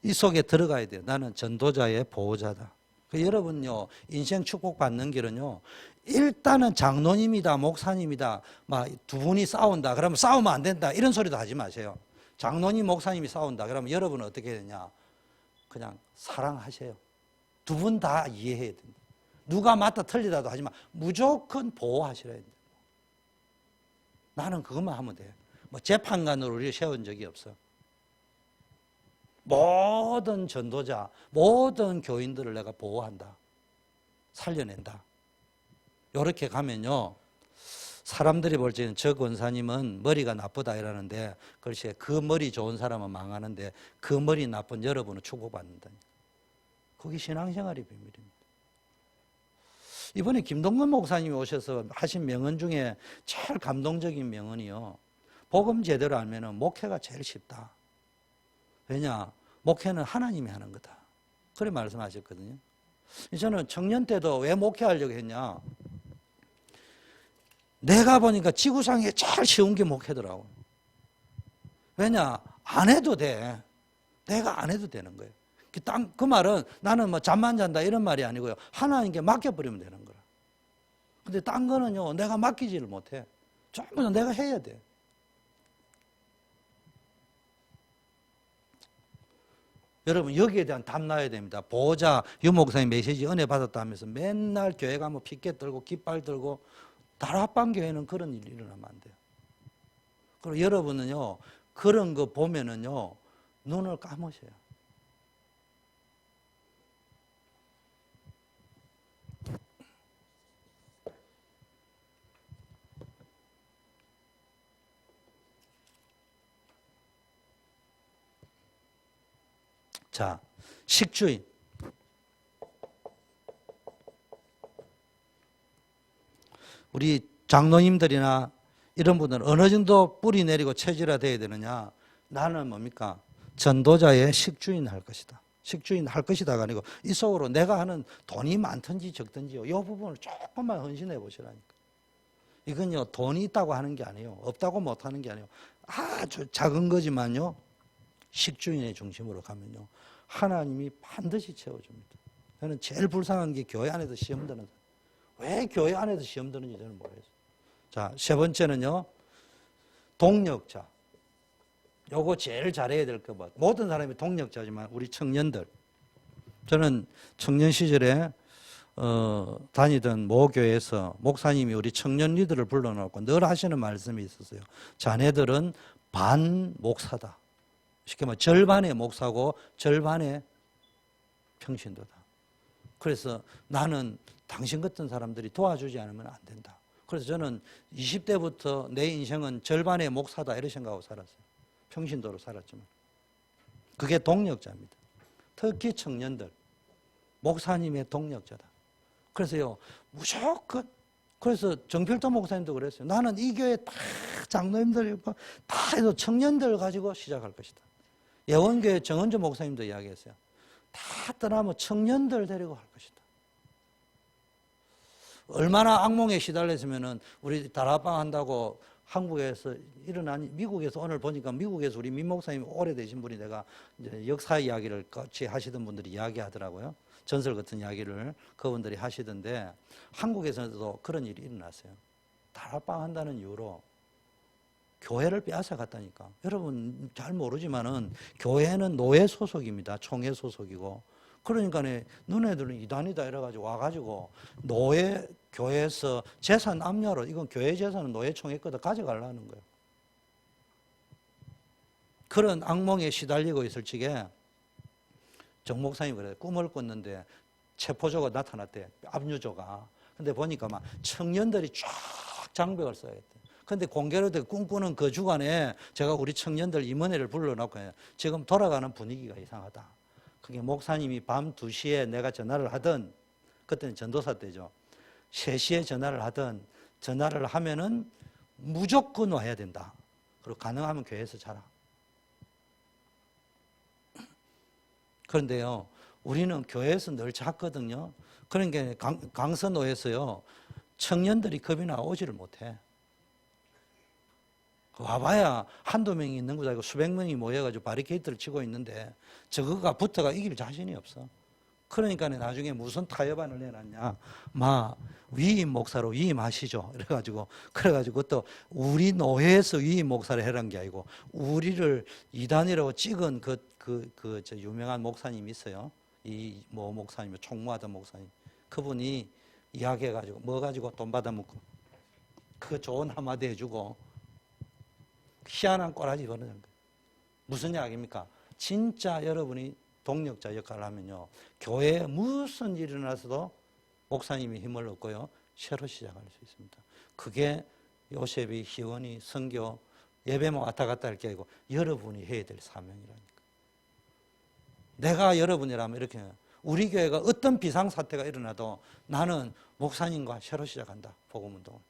이 속에 들어가야 돼요. 나는 전도자의 보호자다. 여러분요, 인생 축복받는 길은요, 일단은 장로님이다, 목사님이다, 막 두 분이 싸운다. 그러면 싸우면 안 된다. 이런 소리도 하지 마세요. 장로님, 목사님이 싸운다. 그러면 여러분은 어떻게 되냐? 그냥 사랑하세요. 두 분 다 이해해야 된다. 누가 맞다 틀리다도 하지만 무조건 보호하시라 해야 돼요. 나는 그것만 하면 돼요. 뭐 재판관으로 우리 세운 적이 없어. 모든 전도자, 모든 교인들을 내가 보호한다. 살려낸다. 이렇게 가면요. 사람들이 볼 때는 저 권사님은 머리가 나쁘다 이러는데 글쎄 그 머리 좋은 사람은 망하는데 그 머리 나쁜 여러분은 축복받는다. 그게 신앙생활의 비밀입니다. 이번에 김동건 목사님이 오셔서 하신 명언 중에 제일 감동적인 명언이요. 복음 제대로 알면은 목회가 제일 쉽다. 왜냐? 목회는 하나님이 하는 거다. 그렇게 말씀하셨거든요. 저는 청년 때도 왜 목회하려고 했냐? 내가 보니까 지구상에 제일 쉬운 게 목회더라고. 왜냐? 안 해도 돼. 내가 안 해도 되는 거예요. 그 말은 나는 뭐 잠만 잔다 이런 말이 아니고요. 하나님께 맡겨버리면 되는 거라. 근데 딴 거는요, 내가 맡기지를 못해. 전부 다 내가 해야 돼. 여러분 여기에 대한 답 나야 됩니다. 보호자 유 목사님 메시지 은혜 받았다 하면서 맨날 교회 가면 피켓 들고 깃발 들고 다락방 교회는 그런 일이 일어나면 안 돼요. 그리고 여러분은요 그런 거 보면은요 눈을 감으셔요. 자, 식주인. 우리 장로님들이나 이런 분들은 어느 정도 뿌리 내리고 체질화되어야 되느냐? 나는 뭡니까? 전도자의 식주인 할 것이다. 식주인 할 것이다가 아니고 이 속으로 내가 하는 돈이 많든지 적든지요. 이 부분을 조금만 헌신해 보시라니까. 이건요 돈이 있다고 하는 게 아니에요. 없다고 못 하는 게 아니에요. 아주 작은 거지만요. 식주인의 중심으로 가면요. 하나님이 반드시 채워줍니다. 저는 제일 불쌍한 게 교회 안에서 시험 드는 사람. 왜 교회 안에서 시험 드는지 저는 모르겠어요. 자, 세 번째는요. 동력자. 요거 제일 잘해야 될 것 같아요. 모든 사람이 동력자지만 우리 청년들. 저는 청년 시절에 다니던 모 교회에서 목사님이 우리 청년 리더를 불러놓고 늘 하시는 말씀이 있었어요. 자네들은 반 목사다. 쉽게 말해 절반의 목사고 절반의 평신도다. 그래서 나는 당신 같은 사람들이 도와주지 않으면 안 된다. 그래서 저는 20대부터 내 인생은 절반의 목사다 이렇게 생각하고 살았어요. 평신도로 살았지만. 그게 동력자입니다. 특히 청년들. 목사님의 동력자다. 그래서요 무조건 그래서 정필도 목사님도 그랬어요. 나는 이 교회 다 장로님들 다 해서 청년들 가지고 시작할 것이다. 예원교회 정은주 목사님도 이야기했어요. 다 떠나면 청년들 데리고 할 것이다. 얼마나 악몽에 시달렸으면은 우리 다락방 한다고 한국에서 일어나니 미국에서 오늘 보니까 미국에서 우리 민 목사님 오래되신 분이 내가 이제 역사 이야기를 같이 하시던 분들이 이야기하더라고요. 전설 같은 이야기를 그분들이 하시던데 한국에서도 그런 일이 일어났어요. 다락방 한다는 이유로 교회를 빼앗아 갔다니까. 여러분 잘 모르지만은 교회는 노예 소속입니다. 총회 소속이고. 그러니까 너네들은 이단이다 이래가지고 와가지고 노예 교회에서 재산 압류로 이건 교회 재산은 노예 총회 거다 가져가려는 거예요. 그런 악몽에 시달리고 있을 적에 정 목사님이 그래요. 꿈을 꿨는데 체포조가 나타났대. 압류조가. 근데 보니까 막 청년들이 쫙 장벽을 써야겠대. 근데 공개로 돼 꿈꾸는 그 주간에 제가 우리 청년들 임원회를 불러놓고 지금 돌아가는 분위기가 이상하다. 그게 목사님이 밤 2시에 내가 전화를 하든, 그때는 전도사 때죠. 3시에 전화를 하든, 전화를 하면은 무조건 와야 된다. 그리고 가능하면 교회에서 자라. 그런데요, 우리는 교회에서 늘 잤거든요. 그러니까 강선호에서요, 청년들이 겁이 나 오지를 못해. 와봐야 한두 명이 있는 것도 아니고 수백 명이 모여가지고 바리케이트를 치고 있는데 저거가 붙어가 이길 자신이 없어. 그러니까 나중에 무슨 타협안을 내놨냐. 위임 목사로 위임하시죠. 그래가지고 또 우리 노회에서 위임 목사를 해란 게 아니고 우리를 이단이라고 찍은 저 유명한 목사님이 있어요. 이 목사님, 총무하던 목사님. 그분이 이야기해가지고 뭐 가지고 돈 받아먹고 그 좋은 한마디 해주고 희한한 꼬라지 거는 거예요. 무슨 이야기입니까? 진짜 여러분이 동력자 역할을 하면요, 교회에 무슨 일이 일어나서도 목사님이 힘을 얻고요, 새로 시작할 수 있습니다. 그게 요셉이, 희원이, 선교, 예배만 왔다 갔다 할 게 아니고 여러분이 해야 될 사명이라니까. 내가 여러분이라면 이렇게 해요. 우리 교회가 어떤 비상사태가 일어나도 나는 목사님과 새로 시작한다. 복음운동.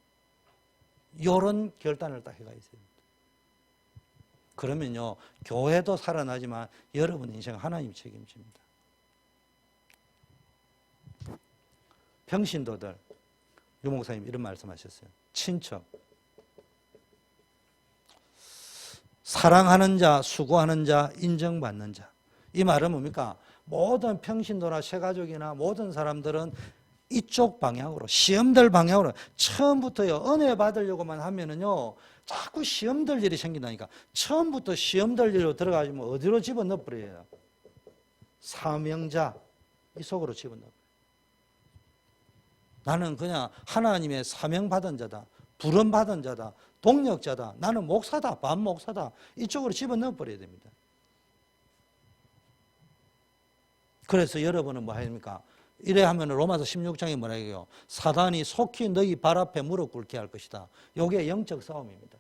이런 결단을 딱 해가 있어요. 그러면요, 교회도 살아나지만 여러분 인생 하나님 책임집니다. 평신도들, 유 목사님 이런 말씀하셨어요. 친척, 사랑하는 자, 수고하는 자, 인정받는 자. 이 말은 뭡니까? 모든 평신도나 새가족이나 모든 사람들은 이쪽 방향으로, 시험들 방향으로, 처음부터요, 은혜 받으려고만 하면은요, 자꾸 시험들 일이 생긴다니까. 처음부터 시험들 일로 들어가시면 어디로 집어넣어 버려요? 사명자, 이 속으로 집어넣어 버려요. 나는 그냥 하나님의 사명받은 자다, 부름받은 자다, 동력자다, 나는 목사다, 반목사다, 이쪽으로 집어넣어 버려야 됩니다. 그래서 여러분은 뭐 합니까? 이래 하면 로마서 16장에 뭐라 해요? 사단이 속히 너희 발 앞에 무릎 꿇게 할 것이다. 이게 영적 싸움입니다.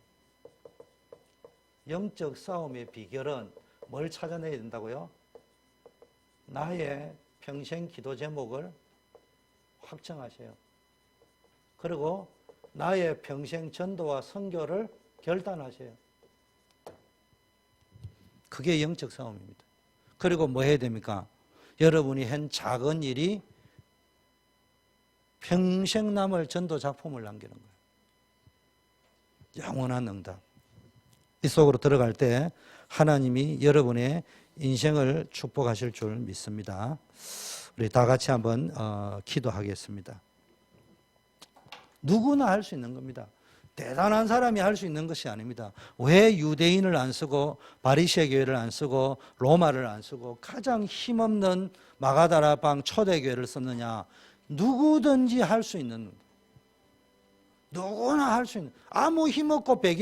영적 싸움의 비결은 뭘 찾아내야 된다고요? 나의 평생 기도 제목을 확정하세요. 그리고 나의 평생 전도와 선교를 결단하세요. 그게 영적 싸움입니다. 그리고 뭐 해야 됩니까? 여러분이 한 작은 일이 평생 남을 전도 작품을 남기는 거예요. 영원한 응답. 이 속으로 들어갈 때 하나님이 여러분의 인생을 축복하실 줄 믿습니다. 우리 다 같이 한번 기도하겠습니다. 누구나 할 수 있는 겁니다. 대단한 사람이 할 수 있는 것이 아닙니다. 왜 유대인을 안 쓰고 바리새 교회를 안 쓰고 로마를 안 쓰고 가장 힘없는 마가다라방 초대교회를 썼느냐? 누구든지 할 수 있는, 누구나 할 수 있는, 아무 힘없고 배경